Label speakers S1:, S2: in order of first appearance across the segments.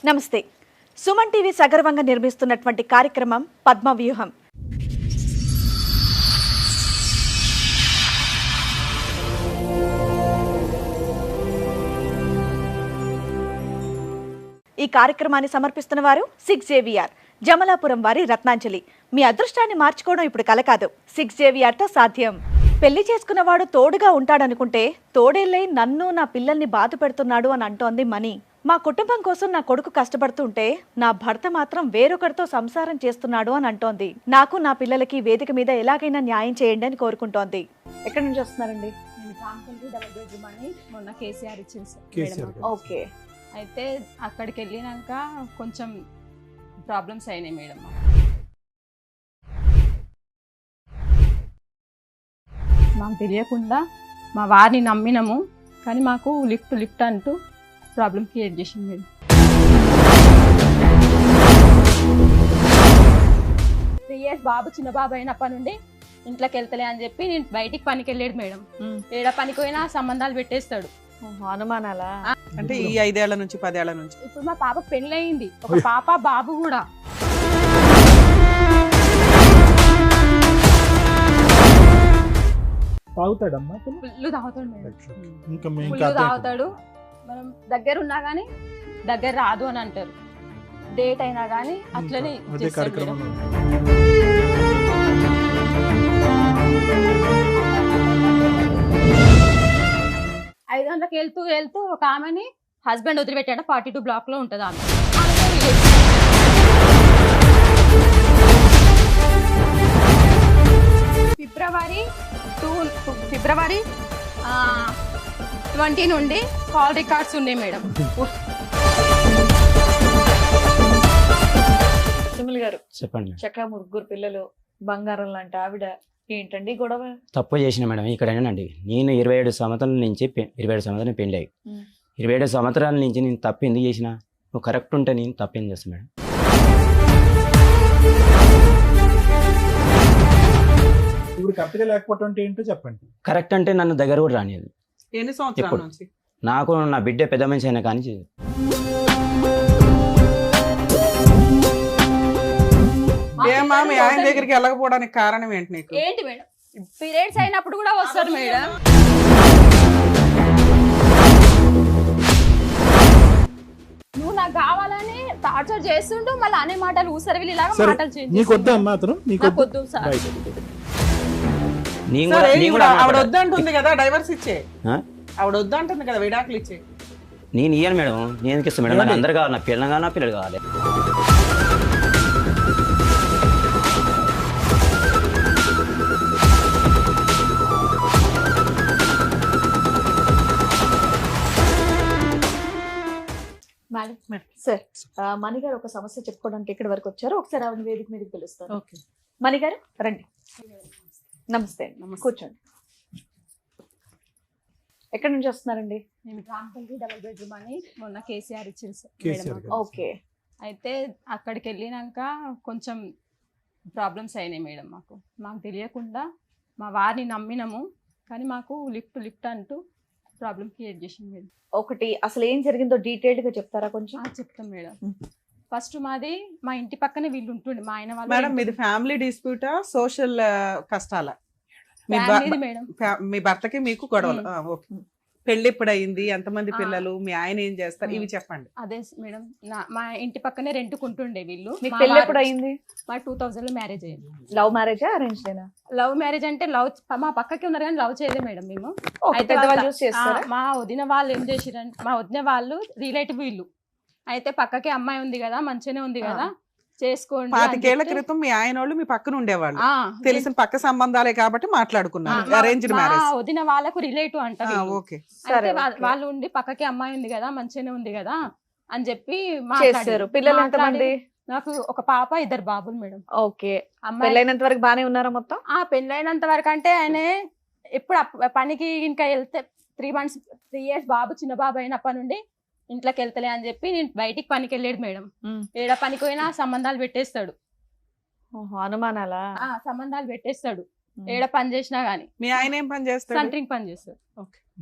S1: నమస్తే. సుమన్ టీవీ సగర్వంగా నిర్మిస్తున్నటువంటి కార్యక్రమం పద్మవ్యూహం. ఈ కార్యక్రమాన్ని సమర్పిస్తున్న వారు 6JVR జమలాపురం వారి రత్నాంజలి. మీ అదృష్టాన్ని మార్చుకోవడం ఇప్పుడు కల కాదు, 6JVRతో సాధ్యం. పెళ్లి చేసుకున్నవాడు తోడుగా ఉంటాడనుకుంటే తోడేళ్ళై నన్ను నా పిల్లల్ని బాధ పెడుతున్నాడు అని అంటోంది మణి. మా కుటుంబం కోసం నా కొడుకు కష్టపడుతుంటే నా భర్త మాత్రం వేరొకరితో సంసారం చేస్తున్నాడు అని అంటోంది. నాకు నా పిల్లలకి వేదిక మీద ఎలాగైనా న్యాయం చేయండి అని కోరుకుంటోంది. ఎక్కడి నుంచి వస్తున్నారండి?
S2: మొన్న కేసీఆర్ ఇచ్చింది.
S1: ఓకే.
S2: అయితే అక్కడికి వెళ్ళినాక కొంచెం ప్రాబ్లమ్స్ అయినాయి మేడం. మాకు తెలియకుండా మా వారిని నమ్మినాము, కానీ మాకు లిఫ్ట్ అంటూ ప్రాబ్లం క్రియేట్ చేసింది మేడం. 3 years బాబు చిన్న బాబు అయినప్పటి నుండి ఇంట్లోకి వెళ్తలే అని చెప్పి నేను బయటికి పనికి వెళ్ళాడు మేడం. ఏడ పనికి పోయినా సంబంధాలు పెట్టేస్తాడు.
S1: అనుమానాలా?
S3: అంటే ఈ 5 ఏళ్ల నుంచి 10 ఏళ్ల నుంచి.
S2: ఇప్పుడు మా పాప పెళ్ళయింది, ఒక పాప బాబు కూడా.
S4: తాగుతాడమ్మా
S2: ఫుల్ తాగుతాడు మేడం,
S4: ఇంకా
S2: ఫుల్ తాగుతాడు. మనం దగ్గర ఉన్నా కానీ దగ్గర రాదు అని అంటారు. డేట్ అయినా కానీ అట్లనే చేస్తాడు మేడం. ఐదు గంటలకు వెళ్తూ ఒక ఆమెని హస్బెండ్ వదిలిపెట్టాడు. 42 బ్లాక్ లో ఉంటుంది ఆమె. ఫిబ్రవరి 20 నుండి కాల్ రికార్డ్స్ ఉన్నాయి మేడం.
S1: సుమల్ గారు
S5: చెప్పండి.
S1: చక్కగా 3 పిల్లలు, బంగారం లాంటి ఆవిడ, ఏంటండి గొడవ?
S5: తప్పు చేసిన మేడం ఇక్కడేనండి. నేను 27 సంవత్సరాల నుంచి 27 సంవత్సరాలు పెళ్ళి అయ్యి 27 సంవత్సరాల నుంచి నేను తప్పు ఎందుకు చేసిన? నువ్వు కరెక్ట్ ఉంటే నేను తప్పు ఏం చేస్తాను మేడం?
S4: ఇప్పుడు కరెక్ట్ గా లేకపోవటం అంటే ఏంటో చెప్పండి.
S5: కరెక్ట్ అంటే నన్ను దగ్గర కూడా రానిది.
S3: ఎన్ని సంవత్సరాల నుంచి?
S5: నాకు నా బిడ్డ పెద్ద మనిషి అయినా కానీ
S3: ఏమా మీ ఆయన దగ్గరికి వెళ్ళకపోవడానికి కారణం ఏంటి నీకు?
S2: ఏంటి మేడం? పీరియడ్స్ అయినప్పుడు కూడా వస్తారు మేడం. నువ్వు నాకు కావాలని టార్చర్ చేస్తుంటూ మళ్ళీ అనే మాటలు ఊసరవిల్లిలాగా మాటలు
S4: నీకు వద్దా అమ్మా అతను? నీకు
S2: వద్దు సార్.
S3: ఆవిడ వద్దంటుంది కదా, డైవర్స్ ఇచ్చే. ఆవిడ వద్దంటుంది కదా, విడాకులు ఇచ్చే.
S5: నేను ఇయ్యను మేడం. నేను ఎందుకు ఇస్తాను మేడం? నాకు అందరు కావాలి, నా పిల్లలు కావాలి, నా పిల్లలు కావాలి.
S1: మేడం సార్, మణి గారు ఒక సమస్య చెప్పుకోవడానికి ఇక్కడ వరకు వచ్చారు. ఒకసారి ఆవిడ వేదిక మీదకి పిలుస్తాను. మణి గారు రండి. నమస్తే. కూర్చోండి. ఎక్కడి నుంచి వస్తున్నారండి?
S2: నేను రాంపల్లి డబుల్ బెడ్రూమ్ అని మొన్న కేసీఆర్ ఇచ్చింది.
S1: ఓకే.
S2: అయితే అక్కడికి వెళ్ళినాక కొంచెం ప్రాబ్లమ్స్ అయినాయి మేడం. మాకు తెలియకుండా మా వారిని నమ్మినాము, కానీ మాకు లిఫ్ట్ అంటూ ప్రాబ్లం క్రియేట్ చేసింది మేడం.
S1: ఒకటి అసలు ఏం జరిగిందో డీటెయిల్డ్ గా చెప్తారా కొంచెం?
S2: చెప్తాం మేడం. ఫస్ట్ మాది మా ఇంటి పక్కనే వీళ్ళు ఉంటుండే, మా ఆయన వాళ్ళు.
S3: మేడం మీది ఫ్యామిలీ డిస్ప్యూటా, సోషల్ కష్టాల? మీ భర్తకి మీకు గొడవలు? పెళ్లి ఎప్పుడు అయింది? ఎంతమంది పిల్లలు? మీ ఆయన ఏం చేస్తారు? ఇవి చెప్పండి.
S2: అదే మేడం, మా ఇంటి పక్కనే రెంట్కుంటుండే వీళ్ళు.
S1: మీకు పెళ్లి ఎప్పుడు అయింది?
S2: మా 2000 లో మ్యారేజ్ అయింది.
S1: లవ్ మ్యారేజా అరేంజ్?
S2: లవ్ మ్యారేజ్ అంటే మా పక్కకి ఉన్నారు కానీ లవ్ చేయలేదు మేడం మేము. మా వదిన వాళ్ళు ఏం చేసిరంటే, మా వదిన వాళ్ళు రిలేటివ్ వీళ్ళు. అయితే పక్కకి అమ్మాయి ఉంది కదా, మంచిగానే ఉంది కదా, చేసుకోండి.
S3: 25 ఏళ్ల క్రితం మీ ఆయన వాళ్ళు మీ పక్కన ఉండేవాళ్ళు, తెలిసిన పక్క సంబంధాలే కాబట్టి మాట్లాడుకున్నారు. Arranged marriage.
S2: వదిన వాళ్ళకు రిలేటివ్ అంట. వాళ్ళు ఉండి పక్కకి అమ్మాయి ఉంది కదా, మంచిగానే ఉంది కదా అని చెప్పి మాట్లాడారు.
S1: పిల్లలు ఎంతమంది?
S2: నాకు ఒక పాప, 2 బాబులు మేడం.
S1: ఓకే. పెళ్ళైనంత వరకు బానే ఉన్నారా మొత్తం?
S2: పెళ్ళైనంత వరకు అంటే ఆయన ఎప్పుడు పనికి ఇంకా వెళ్తే 3 years బాబు చిన్న బాబు అయినప్పటి నుండి ఇంట్లోకి వెళ్తలే అని చెప్పి నేను బయటికి పనికి వెళ్ళాడు మేడం. ఏడ పనికి పోయినా సంబంధాలు పెట్టేస్తాడు.
S1: అనుమానాలా?
S2: సంబంధాలు పెట్టేస్తాడు. ఏడ పని చేసినా గానీ
S3: మీ ఆయన ఏం పని చేస్తాడు?
S2: సెంటరింగ్ పని చేస్తారు.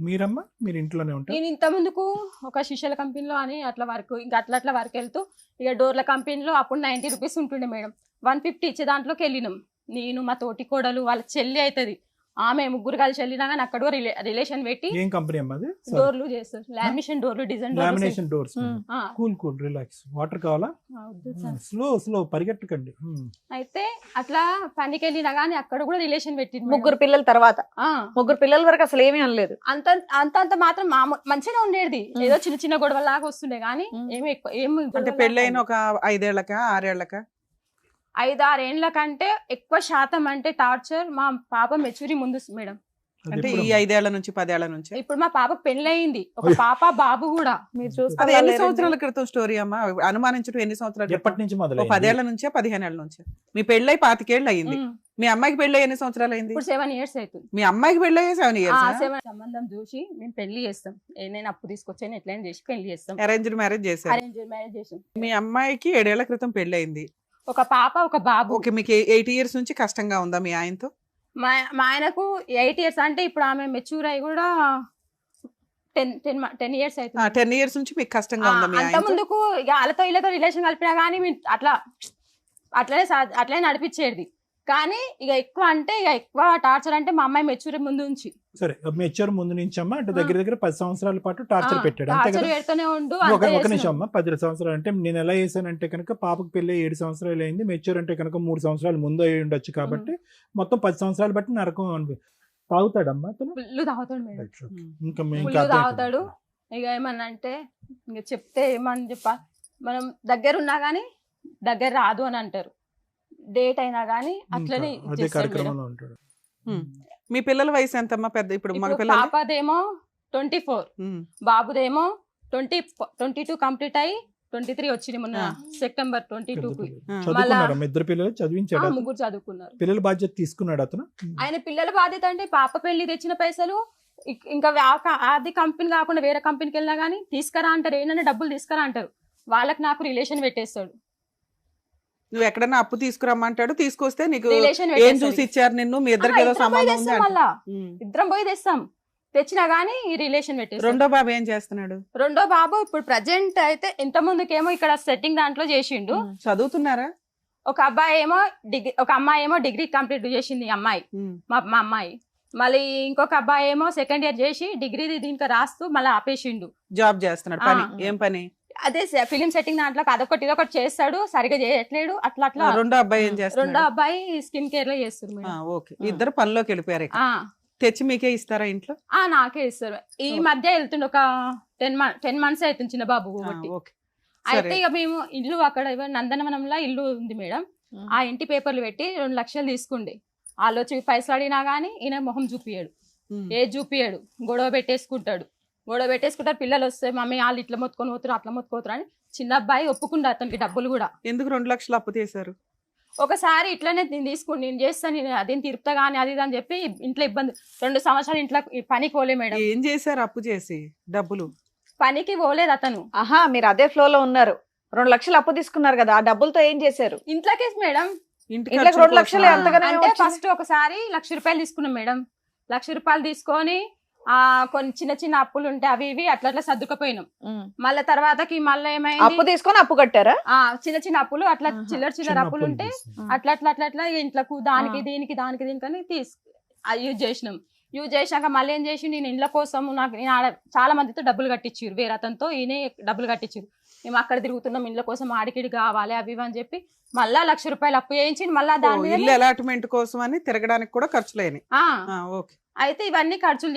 S4: మీరమ్మా మీరు ఇంట్లోనే ఉంటారు?
S2: నేను ఇంత ముందుకు ఒక శిష్యుల కంపెనీలో అని అట్లా వర్క్, ఇంకా అట్లా వర్క్ వెళ్తూ ఇక డోర్ల కంపెనీలో అప్పుడు 90 రూపీస్ ఉంటుండే మేడం. 150 ఇచ్చే దాంట్లోకి వెళ్ళినాం. నేను మా తోటి కోడలు వాళ్ళ చెల్లి అవుతుంది, ఆమె ముగ్గురు కలిసి వెళ్ళినా కానీ అక్కడ రిలేషన్ పెట్టి
S4: ఏం కంపెనీ అమ్మా అది?
S2: డోర్లు చేస్తారు. లామినేషన్ డోర్లు, design
S4: lamination doors. Cool relax. Water కావాలా? స్లో పరిగెట్టకండి.
S2: అయితే అట్లా పనికి వెళ్ళినా గానీ అక్కడ కూడా రిలేషన్ పెట్టింది.
S1: ముగ్గురు పిల్లల తర్వాత, ముగ్గురు పిల్లల వరకు అసలు ఏమీ అనలేదు.
S2: అంత మాత్రం మంచిగా ఉండేది. ఏదో చిన్న చిన్న గొడవల లాగా వస్తుండే గానీ ఏమి ఎక్కువ ఏమి
S3: అంటే పెళ్ళైన ఒక 5 ఏళ్లకా 6 ఏళ్లకా?
S2: 5-6 ఏళ్ల కంటే ఎక్కువ శాతం అంటే టార్చర్ మా పాప మెచ్యూరి ముందు మేడం.
S3: అంటే ఈ 5 ఏళ్ల నుంచి 10 ఏళ్ల నుంచి?
S2: ఇప్పుడు మా పాపకు పెళ్ళయింది, ఒక పాప బాబు కూడా.
S1: మీరు
S3: అది ఎన్ని సంవత్సరాల క్రితం స్టోరీ అమ్మా? అనుమానించడం ఎన్ని సంవత్సరాలు?
S4: ఎప్పటి నుంచి మొదలు?
S3: 10 ఏళ్ల నుంచే 15 ఏళ్ల నుంచే? మీ పెళ్ళై 25 ఏళ్ళు అయింది. మీ అమ్మాయికి పెళ్ళి ఎన్ని సంవత్సరాలు అయింది?
S2: ఇప్పుడు 7 years అవుతుంది.
S3: మీ అమ్మాయికి పెళ్ళి 7 years?
S2: సంబంధం చూసి మేము పెళ్లి చేస్తాం. నేను అప్పు తీసుకొచ్చాను, ఎట్లయినా చేసి పెళ్లి చేస్తాం.
S3: అరేంజ్డ్ మ్యారేజ్ చేశారు?
S2: అరేంజ్ మ్యారేజ్ చేసాం.
S3: మీ అమ్మాయికి 7 ఏళ్ల క్రితం పెళ్లి అయింది.
S2: ఒక పాప ఒక బాబు.
S3: ఓకే, మీకు 8 years నుంచి కష్టంగా ఉందా మీ ఆయనతో?
S2: మా ఆయనకు 8 years అంటే ఇప్పుడు ఆమె మెచ్యూర్ అయ్యి కూడా 10 years అవుతుంది.
S3: 10 years నుంచి మీకు కష్టంగా ఉందా మీ
S2: అంత
S3: ఆయనతో?
S2: ముందుకు ఇక వాళ్ళతో వీళ్ళతో రిలేషన్ కలిపినా కానీ అట్లనే నడిపించేది. కానీ ఇక ఎక్కువ అంటే ఇక ఎక్కువ టార్చర్ అంటే మా అమ్మాయి మెచ్యూర్ ముందు నుంచి.
S4: సరే, మెచ్యూర్ ముందు నుంచి అమ్మా అంటే దగ్గర 10 సంవత్సరాల పాటు టార్చర్ పెట్టాడు అంతే
S2: టార్చర్
S4: కదా?
S2: పెడుతూనే ఉండు.
S4: ఒక నిమిషం అమ్మా. 10 సంవత్సరాలు అంటే నేను ఎలా చేశానంటే కనుక పాపకు పెళ్ళి 7 సంవత్సరాలు అయింది, మెచ్యూర్ అంటే కనుక 3 సంవత్సరాలు ముందు అయి ఉండొచ్చు కాబట్టి మొత్తం 10 సంవత్సరాలు బట్టి నరకం తాగుతాడమ్మా అతను?
S2: ఫుల్ తాగుతాడు మేడం,
S4: ఇంకా
S2: ఫుల్ తాగుతాడు. ఇక ఏమన్నా అంటే ఇంక చెప్తే ఏమని చెప్పా, మనం దగ్గర ఉన్నా గానీ దగ్గర రాదు అని అంటారు. డేట్ అయినా గానీ అట్లనే
S4: అదే కార్యక్రమంలో ఉంటాడు.
S3: మీ పిల్లల వయసు ఎంతమ్మా? పెద్ద ఇప్పుడు మగ పిల్లలు?
S2: పాపదేమో 24, బాబుదేమో 22 కంప్లీట్ అయ్యి 23 వచ్చింది మొన్న సెప్టెంబర్ 22కి.
S4: చదువుకున్నారా? ఇద్దరు పిల్లలు చదివించాడు?
S2: ముగ్గురు చదువుకున్నారు.
S4: పిల్లల బాధ్యత తీసుకున్నాడు అతను?
S2: ఆయన పిల్లల బాధ్యత అంటే పాప పెళ్లి తెచ్చిన పైసలు ఇంకా అది కంపెనీ కాకుండా వేరే కంపెనీకి వెళ్ళినా గానీ తీసుకురా అంటారు, ఏంటంటే డబ్బులు తీసుకురా అంటారు. వాళ్ళకి నాకు రిలేషన్ పెట్టేస్తాడు.
S3: నువ్వు ఎక్కడన్నా అప్పు తీసుకురమ్మంటాడు, తీసుకొస్తే నీకు
S2: రిలేషన్
S3: ఏం చూసి ఇచ్చారు నిన్ను? మీ ఇద్దరికి ఏదో సంబంధం ఉంది.
S2: మళ్ళా ఇద్దరం పోయి తెస్తాం, తెచ్చినా గానీ ఈ రిలేషన్ పెట్టేస్తాడు.
S3: రెండో బాబు ఏం చేస్తున్నాడు?
S2: రెండో బాబు ఇప్పుడు ప్రజెంట్ అయితే ఇంత ముందుకేమో ఇక్కడ సెట్టింగ్ దాంట్లో చేసిండు.
S3: చదువుతున్నారా?
S2: ఒక అబ్బాయి ఏమో డిగ్రీ, ఒక అమ్మాయి ఏమో డిగ్రీ కంప్లీట్ చేసింది అమ్మాయి, మా అమ్మాయి. మళ్ళీ ఇంకొక అబ్బాయి ఏమో 2nd year చేసి డిగ్రీ దీనికి రాస్తూ మళ్ళీ ఆపేసిండు.
S3: జాబ్ చేస్తున్నాడు. పని ఏం పని?
S2: అదే ఫిలిం సెట్టింగ్ దాంట్లో అదొకటి ఇదొకటి చేస్తాడు, సరిగా చేయట్లేడు. అట్లా అట్లా.
S3: రెండో అబ్బాయి ఏం చేస్తాడు?
S2: రెండో అబ్బాయి స్కిన్ కేర్ లో చేస్తారు.
S3: ఓకే, ఇద్దరు పనిలోకి వెళ్ళిపోయారు. తెచ్చి మీకే ఇస్తారా ఇంట్లో?
S2: నాకే ఇస్తారు. ఈ మధ్య వెళ్తుండే ఒక 10 months అవుతుంది చిన్న బాబు. అయితే ఇక మేము ఇల్లు అక్కడ నందనవనంలో ఇల్లు ఉంది మేడం, ఆ ఇంటి పేపర్లు పెట్టి 2 లక్షలు తీసుకుండే. వాళ్ళు వచ్చి పైసలు అడిగినా గానీ ఈయన మొహం చూపియాడు, చూపియాడు. గొడవ పెట్టేసుకుంటారు. పిల్లలు వస్తే మమ్మీ వాళ్ళు ఇట్లా మొత్తుకొని పోతారు, అట్లా మొత్తుకోతారు అని. చిన్న అబ్బాయి ఒప్పుకుండా అతనికి డబ్బులు కూడా.
S3: ఎందుకు 2 లక్షలు అప్పు చేశారు?
S2: ఒకసారి ఇట్లనే నేను చేస్తాను, నేను అదేం తిరుపుతా గానీ అది అని చెప్పి ఇంట్లో ఇబ్బంది. 2 సంవత్సరాలు ఇంట్లో పనికి పోలే మేడం.
S3: ఏం చేశారు అప్పు చేసి? డబ్బులు
S2: పనికి పోలేదు అతను.
S1: మీరు అదే ఫ్లో లో ఉన్నారు. 2 లక్షలు అప్పు తీసుకున్నారు కదా, ఆ డబ్బులతో ఏం చేశారు?
S2: ఇంట్లోకే మేడం.
S1: ఇంట్లోకి 2 లక్షలు ఎంతగానో
S2: అంటే ఫస్ట్ ఒకసారి 1,00,000 రూపాయలు తీసుకున్నాం మేడం. 1,00,000 రూపాయలు తీసుకొని కొన్ని చిన్న చిన్న అప్పులు ఉంటే అవి ఇవి అట్లా సర్దుకుపోయినాం. మళ్ళీ తర్వాతకి మళ్ళీ ఏమైంది,
S1: అప్పు తీసుకొని అప్పు కట్టారా?
S2: చిన్న చిన్న అప్పులు అట్లా చిల్లర అప్పులు ఉంటే అట్లా ఇంట్లకు దానికి దీనికి అని యూజ్ చేసినాం. యూజ్ చేసినాక మళ్ళీ ఏం చేసి నేను ఇండ్ల కోసం నేను చాలా మందితో డబ్బులు కట్టించారు, వేరే అతనితో ఈయనే డబ్బులు కట్టించారు. మేము అక్కడ తిరుగుతున్నాం, ఇండ్ల కోసం ఆడికిడి కావాలి అవి అని చెప్పి మళ్ళా 1,00,000 రూపాయలు అప్పు చేయించి మళ్ళీ దాని
S3: ఇల్లు అలాట్మెంట్ కోసం అని తిరగడానికి కూడా ఖర్చులేని.
S2: అయితే ఇవన్నీ ఖర్చులు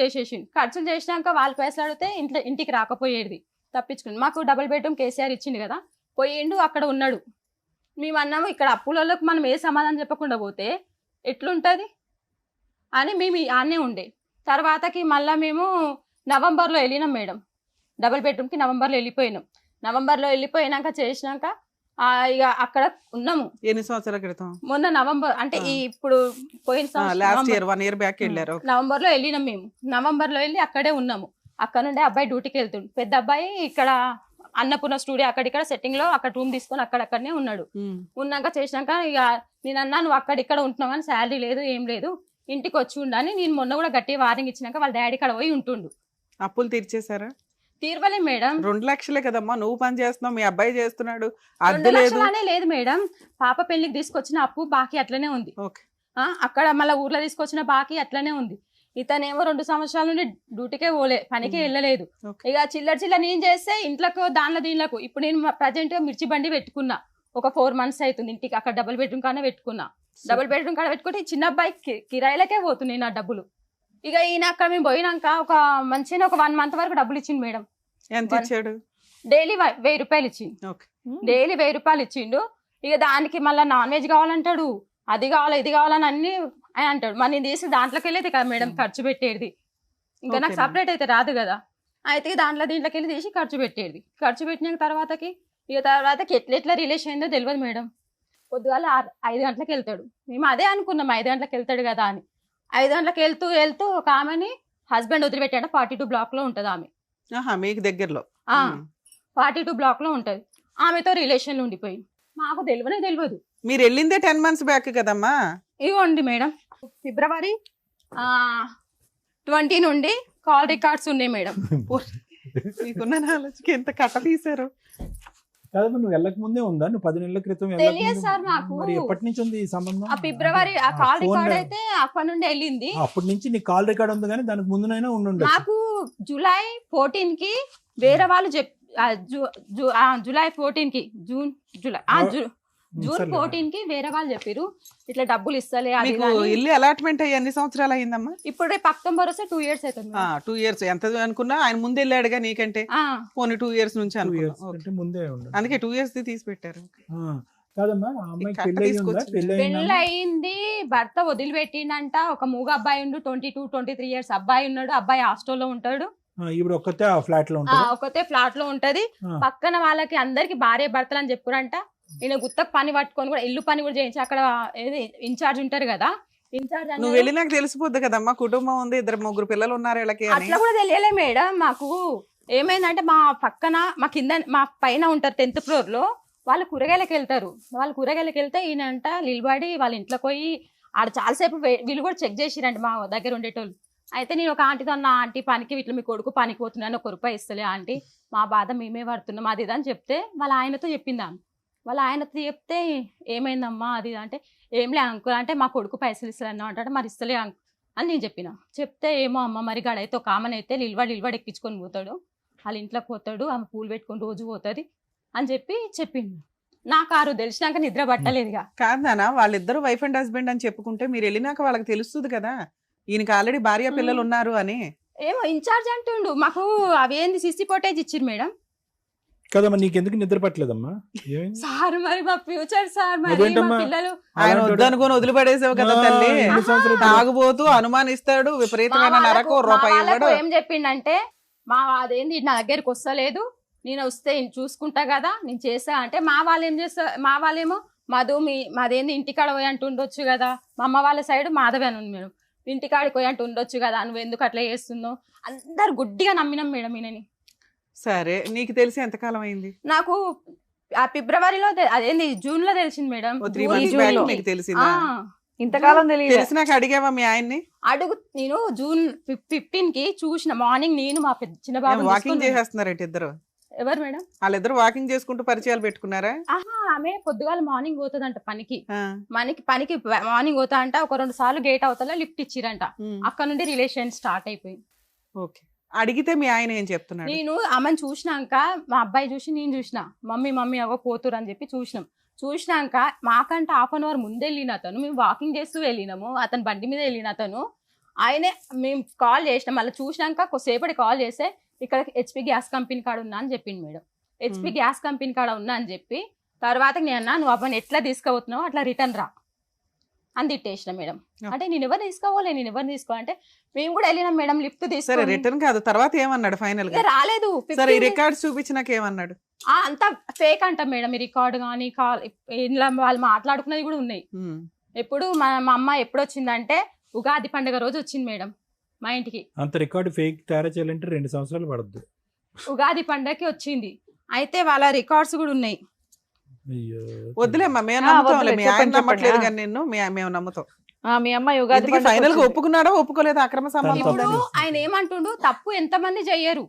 S2: చేసినాక వాళ్ళ పైసలు అడిగితే ఇంటికి రాకపోయేది, తప్పించుకుంది. మాకు డబుల్ బెడ్రూమ్ కేసీఆర్ ఇచ్చింది కదా, పోయిండు అక్కడ ఉన్నాడు. మేము అన్నాము ఇక్కడ అప్పులలోకి మనం ఏ సమాధానం చెప్పకుండా పోతే ఎట్లుంటది అని మేము ఆనే ఉండే. తర్వాతకి మళ్ళీ మేము నవంబర్లో వెళ్ళినాం మేడం, డబుల్ బెడ్రూమ్కి నవంబర్లో వెళ్ళిపోయినాం. నవంబర్లో వెళ్ళిపోయినాక చేసినాక ఇక అక్కడ ఉన్నాము.
S3: ఎన్ని సంవత్సరాల క్రితం?
S2: మొన్న నవంబర్ అంటే ఇప్పుడు పోయిన
S3: లాస్ట్ ఇయర్ 1 year బ్యాక్ వెళ్ళారు.
S2: నవంబర్లో వెళ్ళినాం మేము. నవంబర్లో వెళ్ళి అక్కడే ఉన్నాము. అక్కడ నుండి అబ్బాయి డ్యూటీకి వెళ్తుండు. పెద్ద అబ్బాయి ఇక్కడ అన్నపూర్ణ స్టూడియో అక్కడిక్కడ సెట్టింగ్ లో అక్కడ రూమ్ తీసుకొని అక్కడక్కడనే ఉన్నాడు. ఉన్నాక చేసినాక ఇక నేను అన్నా నువ్వు అక్కడిక్కడ ఉంటున్నావు కానీ శాలరీ లేదు ఏం లేదు, ఇంటికి వచ్చి ఉండని నేను మొన్న కూడా గట్టి వార్నింగ్ ఇచ్చినాక వాళ్ళ డాడీ కాడ పోయి ఉంటుండు.
S3: అప్పులు తీర్చేశారా?
S2: తీర్వలే మేడం.
S3: 2 లక్షలే కదమ్మా, నువ్వు పని చేస్తున్నావు, మీ అబ్బాయి చేస్తున్నాడు,
S2: 2
S3: అద్దె లేదు.
S2: లక్షలనే లేదు మేడం, పాప పెళ్లికి తీసుకొచ్చిన అప్పు బాకీ అట్లనే ఉంది.
S3: ఓకే.
S2: అక్కడ మళ్ళీ ఊర్లో తీసుకొచ్చిన బాకీ అట్లనే ఉంది. ఇతనేమో 2 సంవత్సరాల నుండి డ్యూటీకే పోలే, పనికి వెళ్ళలేదు. ఇక చిల్లర నేను చేస్తే ఇంట్లోకి దీనిలకు ఇప్పుడు నేను ప్రజెంట్ మిర్చి బండి పెట్టుకున్నా, ఒక 4 months అవుతుంది. ఇంటికి అక్కడ డబుల్ బెడ్రూమ్ కాడ పెట్టుకున్నా. డబుల్ బెడ్రూమ్ కాడ పెట్టుకుంటే చిన్న అబ్బాయి కిరాయిలకే పోతున్నాయి నా డబ్బులు. ఇక ఈయన అక్కడ మేము పోయినాక ఒక 1 month వరకు డబ్బులు ఇచ్చిండు మేడం.
S3: ఎంత ఇచ్చాడు?
S2: డైలీ 1000 రూపాయలు ఇచ్చిండు. డైలీ 1000 రూపాయలు ఇచ్చిండు. ఇక దానికి మళ్ళీ నాన్ వెజ్ కావాలంటాడు, అది కావాలి ఇది కావాలని అన్ని అని అంటాడు. మరి నేను తీసి దాంట్లోకి వెళ్ళేది కదా మేడం ఖర్చు పెట్టేది. ఇంకా నాకు సపరేట్ అయితే రాదు కదా. అయితే దీంట్లోకి వెళ్ళి తీసి ఖర్చు పెట్టేది. ఖర్చు పెట్టిన తర్వాతకి ఎట్లా రిలేషన్ అయిందో తెలియదు మేడం. పొద్దుగాల 5 గంటలకు వెళ్తాడు. మేము అదే అనుకున్నాం 5 గంటలకు వెళ్తాడు కదా అని. 5 గంటలకు వెళ్తూ ఒక ఆమెని హస్బెండ్ వదిలిపెట్టాడు. 42 block లో ఉంటది ఆమె.
S3: మీకు దగ్గరలో
S2: 42 block లో ఉంటది. ఆమెతో రిలేషన్ ఉండిపోయి మాకు తెలియదు.
S3: మీరు వెళ్ళిందే 10 months బ్యాక్ కదమ్మా.
S2: ఇవ్వండి మేడం, February 20 నుండి కాల్ రికార్డ్స్ ఉన్నాయి మేడం.
S3: మీకున్న నాలెడ్జ్కి ఎంత కట్ట తీశారు.
S4: కాదమ్మా, నువ్వు వెళ్ళక ముందే ఉందా? నువ్వు 10 నెలల క్రితం
S2: తెలియదు సార్ మాకు.
S4: మరి ఎప్పటి నుంచి ఉంది ఈ సంబంధం?
S2: ఫిబ్రవరి ఆ కాల్ రికార్డ్ అయితే అప్పటి నుండి వెళ్ళింది.
S4: అప్పటి నుంచి నీ కాల్ రికార్డ్ ఉంది, కానీ దానికి ముందునైనా ఉండుండొచ్చు.
S2: నాకు July 14 కి వేరే వాళ్ళు July 14 కి జూన్ 14 కి వేరే వాళ్ళు చెప్పారు ఇట్లా డబ్బులు ఇస్తలే.
S3: ఇల్లు అలాట్మెంట్ అయ్యి ఎన్ని సంవత్సరాలు అయిందమ్మా?
S2: ఇప్పుడు రేపు అక్టోబర్ వస్తే 2 years అవుతుంది.
S3: 2 years ఎంత అనుకున్నా ఆయన ముందు వెళ్ళాడుగా నీకంటే. పోనీ 2 years నుంచి
S4: ముందే
S3: అందుకే 2 years తీసి పెట్టారు.
S4: కాదమ్మా,
S2: పెళ్ళి అయింది, భర్త వదిలిపెట్టిందంట. ఒక మూగ అబ్బాయి ఉండు, 22-23 years అబ్బాయి ఉన్నాడు. అబ్బాయి హాస్టల్లో ఉంటాడు.
S4: ఇప్పుడు ఒక్కతే ఫ్లాట్
S2: లో ఉంటది. పక్కన వాళ్ళకి అందరికి భార్య భర్తలు అని చెప్పురంట. ఈయన గుత్తకు పని పట్టుకొని కూడా ఇల్లు పని కూడా చేయించి అక్కడ ఇన్ఛార్జ్ ఉంటారు కదా, ఇన్ఛార్జ్
S3: నువ్వు వెళ్ళి నాకు తెలిసిపోద్ది కదమ్మా, కుటుంబం ఉంది, 2-3 పిల్లలు ఉన్నారు వీళ్ళకి.
S2: అట్లా కూడా తెలియలే మేడం. మాకు ఏమైందంటే మా పక్కన మా పైన ఉంటారు 10th floor లో, వాళ్ళు కూరగాయలకు వెళ్తారు. ఈయన అంట నిలబడి వాళ్ళ ఇంట్లోకి పోయి ఆడ చాలాసేపు వీళ్ళు కూడా చెక్ చేసిరండి మా దగ్గర ఉండేటోళ్ళు. అయితే నేను ఒక ఆంటీతో అన్న, ఆంటీ పనికి ఇట్లా మీ కొడుకు పనికి పోతున్నాను, 1 రూపాయి ఇస్తలే ఆంటీ, మా బాధ మేమే పడుతున్నాం అది అని చెప్తే వాళ్ళ ఆయనతో చెప్పిందాను. వాళ్ళ ఆయనతో చెప్తే ఏమైందమ్మా అది అంటే, ఏంలే అంకుల్ అంటే మా కొడుకు పైసలు ఇస్తాను అంటాడు. మరి ఇస్తలే అంకుల్ అని నేను చెప్పిన. చెప్తే ఏమో అమ్మ మరి గాడైతే ఒక ఆమెను అయితే నిలబడి ఎక్కించుకొని పోతాడు, వాళ్ళ ఇంట్లోకి పోతాడు, ఆమె పూలు పెట్టుకొని రోజు పోతుంది అని చెప్పిండు. నాకు ఆ రోజు తెలిసినాక నిద్ర పట్టలేదుగా.
S3: కాదు నాన్న, వాళ్ళిద్దరు వైఫ్ అండ్ హస్బెండ్ అని చెప్పుకుంటే మీరు వెళ్ళినాక వాళ్ళకి తెలుస్తుంది కదా ఈయనకి ఆల్రెడీ భార్య పిల్లలు ఉన్నారు అని.
S2: ఏమో ఇన్ఛార్జ్ అంటుండు. మాకు అవేంది సిసి ఫోటేజ్ ఇచ్చిరు మేడం.
S4: కదమ్మా, నీకెందుకు నిద్ర పట్టలేదమ్మా?
S2: సార్ మరి మా ఫ్యూచర్ సార్, మరి మా పిల్లలు
S3: ఆయన వద్దనుకొని వదిలిపడేసావు కదా తల్లి. తాగుబోతూ అనుమానిస్తాడు, విపరీతమైన నరకం, రూపాయి ఇవ్వడు.
S2: ఏం చెప్పిండంటే, మా అదేంది నా దగ్గరికి వస్తలేదు, నేను వస్తే చూసుకుంటా కదా, నేను చేస్తా అంటే, మా వాళ్ళు ఏం చేస్తా, మా వాళ్ళేమో మాదేంది ఇంటికాడ పోయి అంటూ ఉండొచ్చు కదా, మా అమ్మ వాళ్ళ సైడ్ మాధవి అని ఉంది మేడం, ఇంటికాడికి పోయి అంటూ ఉండొచ్చు కదా, నువ్వు ఎందుకు అట్లా చేస్తున్నావు, అందరు గుడ్డిగా నమ్మినాం మేడం ఈయనని.
S3: సరే, నీకు తెలిసి ఎంతకాలం అయింది?
S2: నాకు ఆ ఫిబ్రవరిలో అదేంది జూన్ లో తెలిసింది మేడం.
S3: ఇంతకాలం తెలిసినాక అడిగావా మీ ఆయన్ని?
S2: నేను June 15 కి చూసిన మార్నింగ్, నేను మా చిన్న బాబు
S3: వాకింగ్ చేసేస్తున్నారంటే ఇద్దరు.
S2: ఎవరు మేడం?
S3: వాళ్ళిద్దరు వాకింగ్ చేసుకుంటూ పరిచయాలు పెట్టుకున్నారా?
S2: ఆమె పొద్దుగాల మార్నింగ్ పోతుందంట పనికి మార్నింగ్ పోతా అంట. ఒక 2 సార్లు గేట్ అవతల లిఫ్ట్ ఇచ్చిరంట. అక్కడ నుండి రిలేషన్ స్టార్ట్ అయిపోయింది.
S3: ఓకే, అడిగితే మీ ఆయన ఏం చెప్తున్నాడు?
S2: నేను ఆమెను చూసినాక, మా అబ్బాయి చూసి నేను చూసిన, మమ్మీ అవో పోతురు అని చెప్పి చూసినాక మాకంటే 1/2 hour ముందు వెళ్ళిన అతను, మేము వాకింగ్ చేస్తూ వెళ్ళినాము, అతను బండి మీద వెళ్ళిన అతను, ఆయనే మేము కాల్ చేసినాం. మళ్ళీ చూసినాక కొద్దిసేపటి కాల్ చేస్తే ఇక్కడ HP గ్యాస్ కంపెనీ కాడ ఉన్నా అని చెప్పింది మేడం. HP గ్యాస్ కంపెనీ కాడ ఉన్నా అని చెప్పి తర్వాత నేను అన్నా, నువ్వు అబ్బాయిని ఎట్లా తీసుకుపోతున్నావు అట్లా రిటర్న్ రా అని తిట్టేసిన మేడం. అంటే నేను ఎవరు తీసుకోవాలంటే మేము కూడా వెళ్ళినాం మేడం లిఫ్ట్ తీసుకొని.
S3: రిటర్న్ కాదు, తర్వాత ఏమన్నాడు ఫైనల్ గా?
S2: రాలేదు.
S3: రికార్డ్ చూపించినాక ఏమన్నాడు?
S2: అంతా ఫేక్ అంట మేడం, ఈ రికార్డ్ కానీ ఇలా వాళ్ళు మాట్లాడుకున్నది కూడా ఉన్నాయి. ఎప్పుడు మా అమ్మ ఎప్పుడు వచ్చిందంటే ఉగాది పండుగ రోజు వచ్చింది మేడం మా ఇంటికి.
S4: అంత రికార్డు ఫేక్ తయారు చేయాలంటే 2 సంవత్సరాలు పడుతుంది.
S2: ఉగాది పండుగకి వచ్చింది, అయితే వాళ్ళ రికార్డ్స్ కూడా ఉన్నాయి.
S3: వద్దులేమ్మా, మేము నమ్ముతాం, మీ ఆయన నమ్మట్లేదు కానీ మేము నమ్ముతాం.
S1: మీ అమ్మాయి ఉగాది పండుగకి
S3: ఫైనల్ గా
S1: వచ్చింది.
S3: ఒప్పుకున్నాడా ఒప్పుకోలేదా అక్రమ సంబంధం
S4: తప్పు
S2: ఇప్పుడు
S3: ఉందని?
S2: ఆయన ఏమంటుండు, తప్పు ఎంతమంది చెయ్యరు.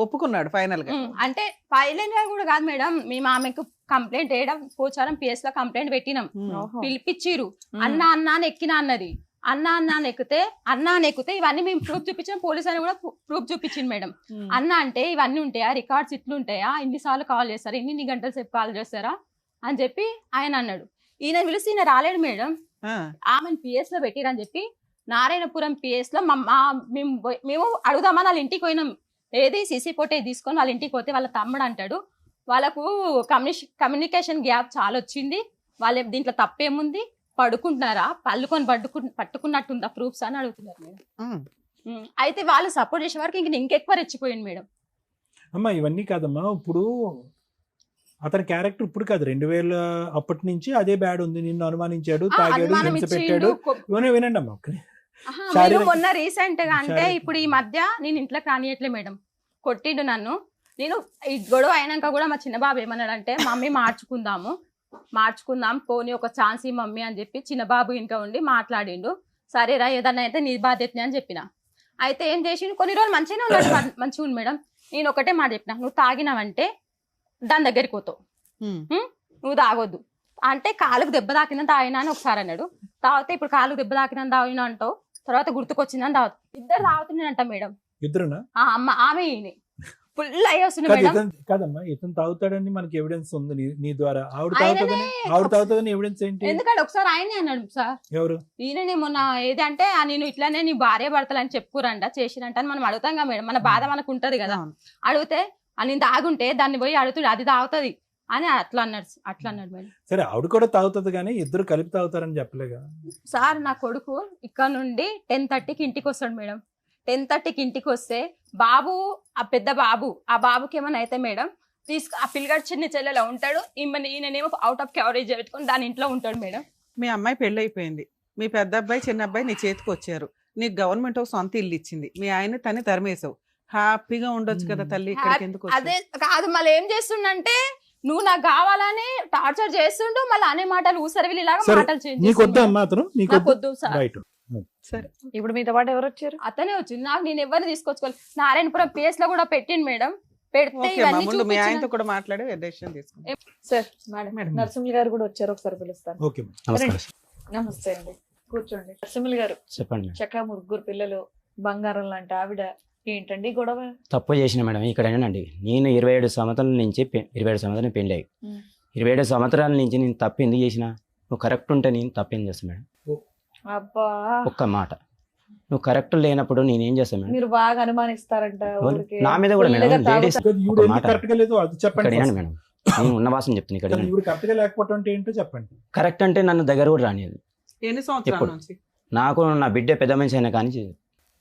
S3: ఒప్పుకున్నాడు ఫైనల్ గా.
S2: అంటే ఫైనల్ గా కూడా కాదు మేడం, మేము ఆమెకు కంప్లైంట్ వేయడం పోచారం PS లో కంప్లైంట్ పెట్టినాం.
S1: ఓహో.
S2: పిలిపించిరు.
S1: ఉమ్.
S2: అన్న అన్న అని ఎక్కినా అన్నది. అన్న అన్న అని ఎక్కితే ఇవన్నీ మేము ప్రూఫ్ చూపించాం. పోలీస్ అని కూడా ప్రూఫ్ చూపించింది మేడం.
S1: ఉమ్.
S2: అన్న అంటే ఇవన్నీ ఉంటాయా, రికార్డ్స్ ఇట్లు ఉంటాయా, ఇన్నిసార్లు కాల్ చేస్తారా, ఇన్ని గంటల సేపు కాల్ చేస్తారా అని చెప్పి ఆయన అన్నాడు. ఈయన పిలిచి ఈయన రాలేడు మేడం. ఆమెను PS లో పెట్టిరని చెప్పి నారాయణపురం PS లో మేము అడుగుదామని వాళ్ళ ఇంటికి పోయినాం. ఏది సీసీ ఫోటో తీసుకొని వాళ్ళ ఇంటికి పోతే వాళ్ళ తమ్ముడు అంటాడు, వాళ్ళకు కమ్యూనికేషన్ గ్యాప్ చాలా వచ్చింది, వాళ్ళ దీంట్లో తప్పేముంది, పడుకుంటున్నారా, పట్టుకున్నట్టుందా ప్రూఫ్స్ అని అడుగుతున్నారు మేడం. అయితే వాళ్ళు సపోర్ట్ చేసే వరకు ఇంకెక్కువ రెచ్చిపోయింది మేడం.
S4: అమ్మా ఇవన్నీ కాదమ్మా, ఇప్పుడు అతని క్యారెక్టర్ ఇప్పుడు కాదు 2000 అప్పటి నుంచి అదే బ్యాడ్ ఉంది. నిన్ను అనుమానించాడు, తాగాడు,
S2: అనుమానం
S4: హింస
S2: ఇచ్చిండు.
S4: పెట్టాడు. ఇవన్నీ వినండి అమ్మా.
S2: మీరు
S4: శారీరక-
S2: మొన్న రీసెంట్ గా అంటే
S4: శారీరక-
S2: ఇప్పుడు ఈ మధ్య నేను ఇంట్లోకి రానియట్లే మేడం, కొట్టిండు నన్ను. నేను ఈ గొడవ అయినాక కూడా మా చిన్న బాబు ఏమన్నాడంటే, మమ్మీ మార్చుకుందాం పోనీ ఒక ఛాన్స్ ఈ మమ్మీ అని చెప్పి చిన్న బాబు ఇంకా ఉండి మాట్లాడిండు. సరేరా ఏదన్నా అయితే నీ బాధ్యతనే అని చెప్పిన. అయితే ఏం చేసిండు, కొన్ని రోజులు మంచిగానే ఉన్నాడు, మంచిగా ఉంది మేడం. నేను ఒకటే మాట చెప్పిన, నువ్వు తాగినావంటే దాని దగ్గరికి పోతావు, నువ్వు తాగొద్దు అంటే కాలుకు దెబ్బ తాకిందని తాగినా అని ఒకసారి అన్నాడు. తాగితే ఇప్పుడు కాలుకు దెబ్బ తాకిందని తాగినా అంటావు, తర్వాత గుర్తుకొచ్చిందని తాగుతావు. ఇద్దరు తాగుతున్నాడంట మేడం.
S4: ఇద్దరునా?
S2: అమ్మ ఆమె ఫుల్ అయ్యి వస్తుంది మేడం.
S4: కాదమ్మా, ఇతను తాగుతాడని మనకి ఎవిడెన్స్ ఉంది నీ ద్వారా. ఆవిడ
S2: ఆయననే
S4: తాగుతుందని ఎవిడెన్స్ ఏంటి?
S2: ఎందుకంటే ఒకసారి ఆయనే అన్నాడు సార్,
S4: ఎవరు?
S2: ఈయననే మొన్న ఏదంటే నేను ఇట్లానే నీ భార్య భర్తలు అని చెప్పుకోరంట చేసిరంట అని మనం అడుగుతాం కదా మేడం, మన బాధ మనకు ఉంటది కదా. అడిగితే నేను తాగుంటే దాన్ని పోయి అడుగుతాడు, అది తాగుతుంది అని అట్లా అన్నాడు మేడం.
S4: సరే ఆవిడ కూడా తాగుతుంది కానీ ఇద్దరు కలిపి తాగుతారని చెప్పలేగా
S2: సార్. నా కొడుకు ఇక్కడ నుండి 10:30కి ఇంటికి వస్తాడు మేడం. 10:30కి ఇంటికి వస్తే బాబు, ఆ పెద్ద బాబు, ఆ బాబుకి ఏమైనా అయితే మేడం ఆ పిల్లగాడు చిన్న చెల్లెలో ఉంటాడు, ఈయననేమో అవుట్ ఆఫ్ కవరేజ్ పెట్టుకొని దాని ఇంట్లో ఉంటాడు మేడం.
S3: మీ అమ్మాయి పెళ్లి అయిపోయింది, మీ పెద్ద అబ్బాయి చిన్న అబ్బాయి నీ చేతికి వచ్చారు, నీకు గవర్నమెంట్ ఒక సొంత ఇల్లు ఇచ్చింది, మీ ఆయన తని తరిమేసావు, హ్యాపీగా ఉండొచ్చు కదా తల్లి, ఇక్కడికి ఎందుకు వచ్చావు?
S2: అదే కాదు, మళ్ళీ ఏం చేస్తుండంటే నువ్వు నాకు కావాలని టార్చర్ చేస్తుండు, మళ్ళీ అనే మాటలు ఊసరవిలి లాగా
S4: సరే,
S2: మాటలు చేంజ్
S4: నీకు వద్దా అమ్మా అతను? నీకు
S2: నాకు వద్దు సార్.
S4: రైట్.
S3: సరే
S1: ఇప్పుడు మీతో పాటు ఎవరు వచ్చారు?
S2: అతనే వచ్చింది. నాకు నేను ఎవరిని తీసుకొచ్చుకోవాలి, నారాయణపురం PS లో కూడా పెట్టిండు మేడం. పెడితే
S3: ఓకే అమ్మా,
S2: ఇవన్నీ
S3: ముందు మీ ఆయనతో
S2: చూపించిన
S3: కూడా మాట్లాడి డెసిషన్ తీసుకుంటాం.
S1: Sir
S3: madam.
S1: నరసింహులు గారు కూడా వచ్చారు, ఒకసారి పిలుస్తాను.
S4: Okay madam.
S5: నమస్కారం.
S1: నమస్తే అండి, కూర్చోండి. నరసింహులు గారు,
S5: చెప్పండి మేడం.
S1: చక్కగా 3 పిల్లలు, బంగారం లాంటి ఆవిడ, ఏంటండి గొడవ?
S5: తప్పు చేసిన మేడం ఇక్కడేనండి. నేను 27 సంవత్సరాల నుంచి 27 సంవత్సరాలు పెళ్ళి అయ్యి 27 సంవత్సరాల నుంచి నేను తప్పు ఎందుకు చేసిన? నువ్వు కరెక్ట్ ఉంటే నేను తప్పేం చేస్తాను మేడం?
S1: అబ్బా,
S5: ఒక్క మాట, నువ్వు కరెక్ట్ లేనప్పుడు నేనేం చేస్తాను మేడం?
S1: మీరు బాగా అనుమానిస్తారంట ఊరికే.
S5: నా మీద కూడా మేడం
S1: ఫుల్లుగా
S5: లేడీస్
S1: తాగుతారు.
S4: ఈవిడ
S5: ఒక
S4: ఎందుకు
S5: మాట.
S4: కరెక్ట్ గా లేదు అది
S5: ఇక్కడ
S4: చెప్పండి.
S5: వినండి మేడం, నేను ఉన్న వాసన చెప్తాను. ఇక్కడ వినండి.
S4: ఈవిడ కరెక్ట్ గా లేకపోవడం అంటే ఏంటో చెప్పండి.
S5: కరెక్ట్ అంటే నన్ను దగ్గర కూడా రానియదు.
S3: ఎన్ని సంవత్సరాల
S5: ఎప్పుడు?
S3: నుంచి?
S5: నాకు నా బిడ్డ పెద్ద మనిషి అయినా కానీ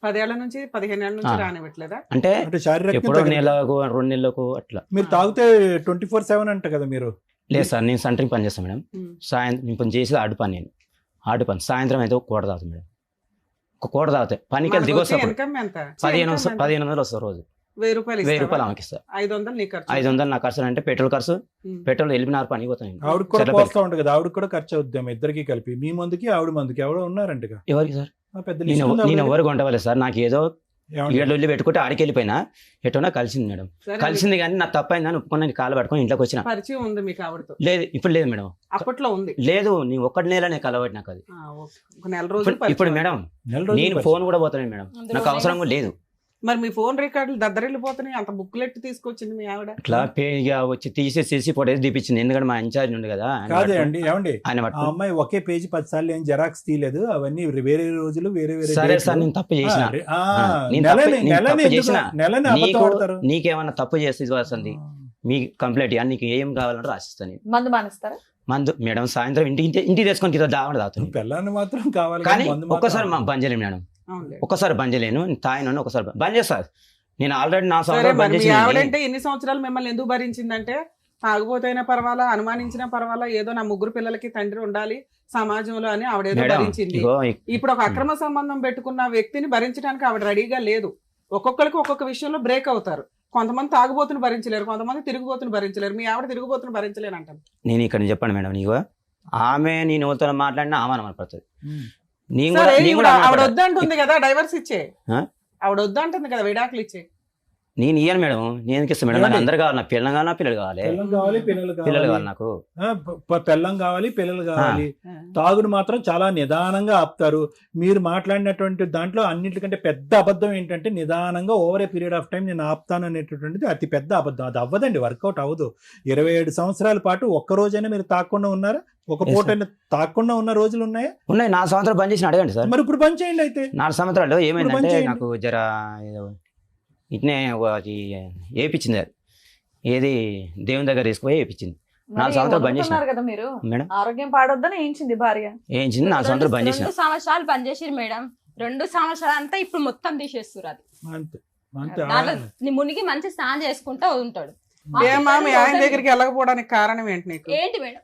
S3: 10 ఏళ్ల నుంచి 15 ఏళ్ల నుంచి
S5: ఆ.
S3: రానివ్వట్లేదా?
S5: అంటే
S4: అంటే శారీరక
S5: ఎప్పుడో నెలకు 2 నెలలకు అట్లా.
S4: మీరు తాగితే 24/7 అంట కదా మీరు?
S5: లేదు సార్, నేను సెంటరింగ్ పని చేస్తాను మేడం.
S3: ఉమ్.
S5: సాయంత్రం నేను పని చేసేది ఆడు పని, నేను ఆడు పని. సాయంత్రం అయితే ఒక కోట తాగుతాను మేడం. ఒక కోట తాగుతాయి పనికి వెళ్ళి
S3: మనకు వచ్చే
S5: దిగొస్తాడు
S3: ఇన్కమ్ ఎంత?
S5: 1500 వస్తారు రోజు.
S3: 1000 రూపాయలు
S5: 1000
S3: ఇస్తావా?
S5: రూపాయలు ఆమెకి ఇస్తా.
S3: 500 నీ ఖర్చు.
S5: 500 నా ఖర్చు అంటే పెట్రోల్ ఖర్చు.
S3: ఉమ్.
S5: పెట్రోల్ వెళ్ళినారు పనికి పోతాను నేను.
S4: ఆవిడకి కూడా
S5: చెర్లపల్లికి.
S4: పోస్తా ఉంటుంది కదా, ఆవిడకి కూడా ఖర్చు అవుద్దాం ఇద్దరికి కలిపి. మీ మందుకి ఆవిడ మందుకి ఎవరో ఉన్నారంటగా?
S5: ఎవరికి సార్?
S4: పెద్ద
S5: నేను
S4: లిస్ట్ ఉందా
S5: నేను
S4: ఆవిడ?
S5: ఎవరు కొంటవాలి సార్? నాకు ఏదో
S4: ఏమండి?
S5: ఏడు వెళ్ళి పెట్టుకుంటే ఆడికి వెళ్ళిపోయినా ఎటోనా కలిసింది మేడం.
S3: సరే,
S5: కలిసింది కానీ నాకు తప్పైందని ఒప్పుకొని కాలు పట్టుకొని ఇంట్లోకి వచ్చిన.
S3: పరిచయం ఉంది మీకు ఆవిడతో?
S5: లేదు ఇప్పుడు లేదు మేడం.
S3: అప్పట్లో ఉంది.
S5: లేదు, నీ ఒక్కటి నెలనే కలవటి నాకు అది.
S3: ఆ, ఓకే. ఒక నెల రోజులు
S5: ఇప్పుడు
S3: పరిచయం.
S5: మేడం
S4: నెల రోజులు
S5: నేను
S4: పరిచయం.
S5: ఫోన్ కూడా పోతాను మేడం, నాకు అవసరం కూడా లేదు.
S3: మరి మీ ఫోన్ రికార్డులు దద్దరిల్లిపోతున్నాయి, అంత బుక్లెట్ తీసుకొచ్చింది మీ ఆవిడ.
S5: ఇట్లా పేజ్గా వచ్చి తీసేసి ఫోటోస్ తీపించింది. ఎందుకంటే మా ఇన్ఛార్జ్ ఉంది కదా ఆయన
S4: కాదే
S5: పట్టుకొని-
S4: అండి, ఏమండి
S5: ఆయన
S4: ఆ
S5: పట్టుకొని-
S4: అమ్మాయి ఒకే పేజీ 10 సార్లు ఏం జెరాక్స్ తీయలేదు. అవన్నీ వేరే రోజులు వేరే
S5: సరే
S4: డేట్లు.
S5: సార్, నేను తప్పు చేసిన. నేను
S4: నెలని
S5: తప్పు
S4: ఎందుకు-
S5: చేసిన.
S4: నెలని అబద్ధం
S5: నీకు
S4: ఆడతారు.
S5: నీకేమన్నా తప్పు చేస్తే వస్తుంది మీ కంప్లైంట్ ఇవ్వాలి, నీకు ఏం కావాలంటే రాసిస్తాను నేను.
S1: మందు మానేస్తారా?
S5: మందు మేడం సాయంత్రం ఇంటికి తెచ్చుకొని దావడం తాగుతాను.
S4: పిల్లని మాత్రం కావాలి
S5: కానీ
S4: మందు మాత్రం
S5: ఒక్కసారి బంద్ చేయలేను మేడం,
S3: అవునులే.
S5: ఒక్కసారి బంద్ చేయలేను. తాగినాను ఒకసారి బంద్ చేస్తాను. నేను ఆల్రెడీ నా
S3: సరే,
S5: సంవత్సరం
S3: మరి
S5: బంద్
S3: మీ
S5: చేసి
S3: ఆవిడంటే ఎన్ని సంవత్సరాలు మిమ్మల్ని ఎందుకు భరించిందంటే, తాగుబోతైనా పర్వాలా, అనుమానించినా పర్వాలా, ఏదో నా 3 పిల్లలకి తండ్రి ఉండాలి సమాజంలో అని ఆవిడేదో
S5: మేడం
S3: భరించింది.
S5: ఇగో
S3: ఇప్పుడు ఒక అక్రమ సంబంధం పెట్టుకున్న వ్యక్తిని భరించడానికి ఆవిడ రెడీగా లేదు. ఒక్కొక్కరికి ఒక్కొక్క విషయంలో బ్రేక్ అవుతారు. కొంతమంది తాగుబోతుని భరించలేరు, కొంతమంది తిరుగుబోతుని భరించలేరు. మీ ఆవిడ తిరుగుబోతుని భరించలేను అంటారు.
S5: నేను ఇక్కడ చెప్పండి మేడం, నీకు ఆమె నేను ఎవరితో మాట్లాడినా ఆమె అనపడుతుంది. నేను
S3: సరే
S5: కూడా నేను
S3: ఇప్పుడు
S5: కూడా
S3: ఆవిడ
S5: అనుకుంటా.
S3: వద్దంటుంది కదా డైవర్స్ ఇచ్చే,
S5: ఆ?
S3: ఆవిడ వద్దంటుంది కదా విడాకులు ఇచ్చే.
S5: నేను ఇయ్యను మేడం, నేను ఎందుకు ఇస్తాను మేడం? నాకు
S4: ఏమండి?
S5: అందరు కావాలి, నాకు పిల్లలు కావాలి, నా పిల్లలు కావాలి,
S4: పిల్లం కావాలి, పిల్లలు
S5: పిల్లలు
S4: కావాలి,
S5: కావాలి నాకు.
S4: పెళ్ళం కావాలి, పిల్లలు కావాలి. తాగుడు మాత్రం చాలా నిదానంగా ఆపుతారు. మీరు మాట్లాడినటువంటి దాంట్లో అన్నింటికంటే పెద్ద అబద్ధం ఏంటంటే నిదానంగా over a period of time నేను ఆపుతాను అనేటటువంటిది అతి పెద్ద అబద్ధం. అది అవ్వదండి, వర్కౌట్ అవ్వదు. 27 సంవత్సరాల పాటు ఒక్క రోజైనా మీరు తాకుండా ఉన్నారా? ఒక
S5: Yes,
S4: పూట తాకుండా ఉన్న రోజులు ఉన్నాయా?
S5: ఉన్నాయి. 4 సంవత్సరాలు బంద్ చేసిన అడగండి సార్.
S4: మరి ఇప్పుడు బంద్ చేయండి అయితే.
S5: 4 సంవత్సరాలు ఏమైందంటే
S4: చేయండి.
S5: నాకు జర ఇట్నే వేయించింది, అది ఏది దేవుని దగ్గర తీసుకుపోయి వేయించింది. 4 సంవత్సరాలు బంద్ చేసిన
S1: కదా మీరు,
S5: మేడం,
S1: ఆరోగ్యం పాడొద్దని ఏంచింది భార్య.
S5: వేయించింది. 4 సంవత్సరాలు బంద్ చేసిన.
S2: 2 సంవత్సరాలు బంద్ చేసిరు మేడం. 2 సంవత్సరాలు అంతా ఇప్పుడు మొత్తం తీసేస్తారు. అది
S4: అంతే అంతే.
S2: దాంట్లో నీ మునిగి మంచి స్నానం చేసుకుంటా ఉంటాడు.
S3: ఏమా మీ ఆయన దగ్గరికి వెళ్ళకపోవడానికి కారణం ఏంటి నీకు?
S2: ఏంటి మేడం,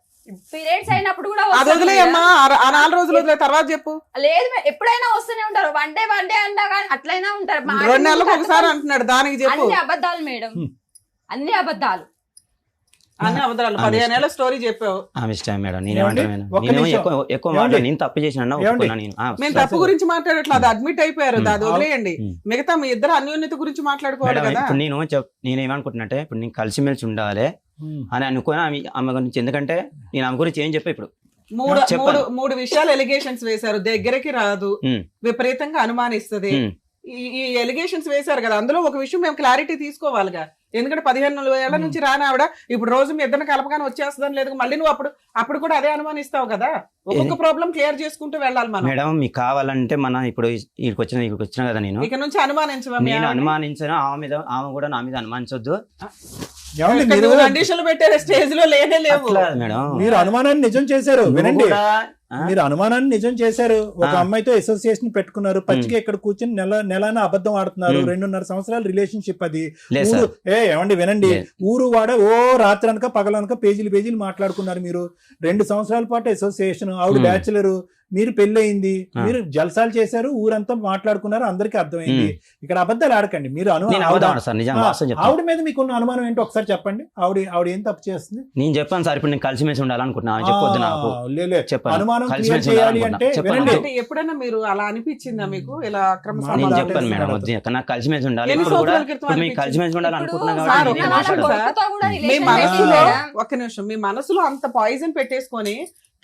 S2: పీరియడ్స్ అయినప్పుడు కూడా
S3: అది
S2: వస్తారు
S3: వదిలేయమ్మా,
S2: మేడం.
S3: ఆ 4 రోజులు వదిలే, తర్వాత చెప్పు.
S2: లేదు మేడం, ఎప్పుడైనా వస్తూనే ఉంటారు. వన్ డే అంటా కానీ అట్లయినా ఉంటారు. మా
S3: 2 నెలలకు ఒకసారి అంటున్నాడు, దానికి చెప్పు.
S2: అన్ని అబద్ధాలు మేడం, అన్ని అబద్ధాలు.
S3: అన్ని అబద్ధాలు. 15 ఏళ్ళ స్టోరీ చెప్పావు.
S5: ఇష్టం మేడం.
S4: ఏమండి? ఒక్క నిమిషం.
S5: ఎక్కువ
S4: ఏమండి?
S5: మాట్లాడి నేను తప్పు చేసిన
S4: ఏమండి?
S5: నేను
S3: మేము తప్పు గురించి మాట్లాడట్లేదు, అది అడ్మిట్ అయిపోయారు, అది వదిలేయండి.
S5: ఉమ్.
S3: మిగతా మీ ఇద్దరు అన్యోన్యత గురించి మాట్లాడుకోవాలి
S5: మేడం,
S3: కదా.
S5: ఇప్పుడు నేను ఏమనుకుంటున్నట్టే, ఇప్పుడు నేను కలిసిమెలిసి ఉండాలి అని అనుకుని ఆమె గురించి, ఎందుకంటే నేను ఆమె గురించి ఏం చెప్పా ఇప్పుడు చెప్పాను.
S3: మూడు విషయాలు ఎలిగేషన్స్ వేశారు. దగ్గరికి రాదు, విపరీతంగా అనుమానిస్తుంది. ఈ ఎలిగేషన్స్ వేశారు కదా, అందులో ఒక విషయం మేము క్లారిటీ తీసుకోవాలిగా. ఎందుకంటే 15 ఏళ్ల నుంచి రాని ఆవిడ ఇప్పుడు రోజు మీ ఇద్దరిని కలపగానే వచ్చేస్తుందని లేదు, మళ్ళీ నువ్వు అప్పుడు కూడా అదే అనుమానిస్తావు కదా. ఒక్కొక్క ప్రాబ్లం క్లియర్ చేసుకుంటూ వెళ్ళాలి మనం.
S5: మేడం, మీకు కావాలంటే మన ఇప్పుడు ఇక్కడికి వచ్చిన కదా, నేను
S3: ఇక నుంచి అనుమానించవా?
S5: నేను అనుమానించాను, ఆమె కూడా నా మీద అనుమానించొద్దు.
S4: ఏమండి, మీరు
S3: కండిషన్లు పెట్టే స్టేజ్ లో లేనే లేవు
S5: అట్లా మేడం.
S4: మీరు అనుమానాన్ని నిజం చేశారు.
S5: నువ్వు
S4: వినండి,
S5: కూడా,
S4: మీరు అనుమానాన్ని నిజం చేశారు. ఒక
S5: ఆ.
S4: అమ్మాయితో అసోసియేషన్ పెట్టుకున్నారు, పచ్చిగా ఇక్కడ కూర్చొని నెలన అబద్ధం ఆడుతున్నారు. 2.5 సంవత్సరాల రిలేషన్షిప్ అది.
S5: లేదు
S4: ఊరు
S5: సార్.
S4: ఏమండి వినండి,
S5: లేదు.
S4: ఊరు వాడ రాత్రి అనక పగలనక పేజీలు మాట్లాడుకున్నారు. మీరు 2 సంవత్సరాల పాటు అసోసియేషన్, ఆవిడ బ్యాచులర్, మీరు పెళ్ళయింది, మీరు జల్సాలు చేశారు, ఊరంతా మాట్లాడుకున్నారు, అందరికీ అర్థమైంది. ఇక్కడ అబద్ధాలు ఆడకండి. మీరు
S5: నేను అవుతాను సార్, నిజంగా వాస్తవం చెప్తాను.
S4: ఆవిడ మీద మీకున్న అనుమానం ఏంటో ఒకసారి చెప్పండి. ఆవిడ ఏం తప్పు చేస్తుంది?
S5: నేను చెప్పాను సార్, ఇప్పుడు నేను కలిసిమెలిసి ఉండాలనుకుంటున్నా, చెప్పొద్దు నాకు చెప్పాను.
S4: అనుమానం
S5: కలిసిమెలిసి
S4: క్లియర్ చేయాలి
S5: ఉండాలనుకుంటున్నా.
S4: అంటే
S5: చెప్పండి.
S4: వినండి.
S3: అంటే ఎప్పుడైనా మీరు అలా అనిపించిందా మీకు, ఇలా అక్రమ
S4: నేను
S5: నేను
S3: సంబంధాలు
S5: చెప్పాను మేడం,
S3: చేస్తున్నారు?
S5: వద్దు, నాకు కలిసిమెలిసి ఉండాలి.
S3: ఎన్ని
S5: ఇప్పుడు కూడా
S3: సంవత్సరాల క్రితం
S5: ఇప్పుడు మీకు
S3: అనిపించింది?
S5: కలిసిమెలిసి ఉండాలనుకుంటున్నా
S3: సార్,
S5: కాబట్టి
S3: ఒక
S5: నేను
S3: నిమిషం
S5: మాట్లాడను.
S3: సార్.
S2: కొడుకుతో కూడా
S3: మీ
S2: relation
S3: మనసులో
S2: లేదు మేడం.
S3: ఒక్క నిమిషం, మీ మనసులో అంత పాయిజన్ పెట్టేసుకొని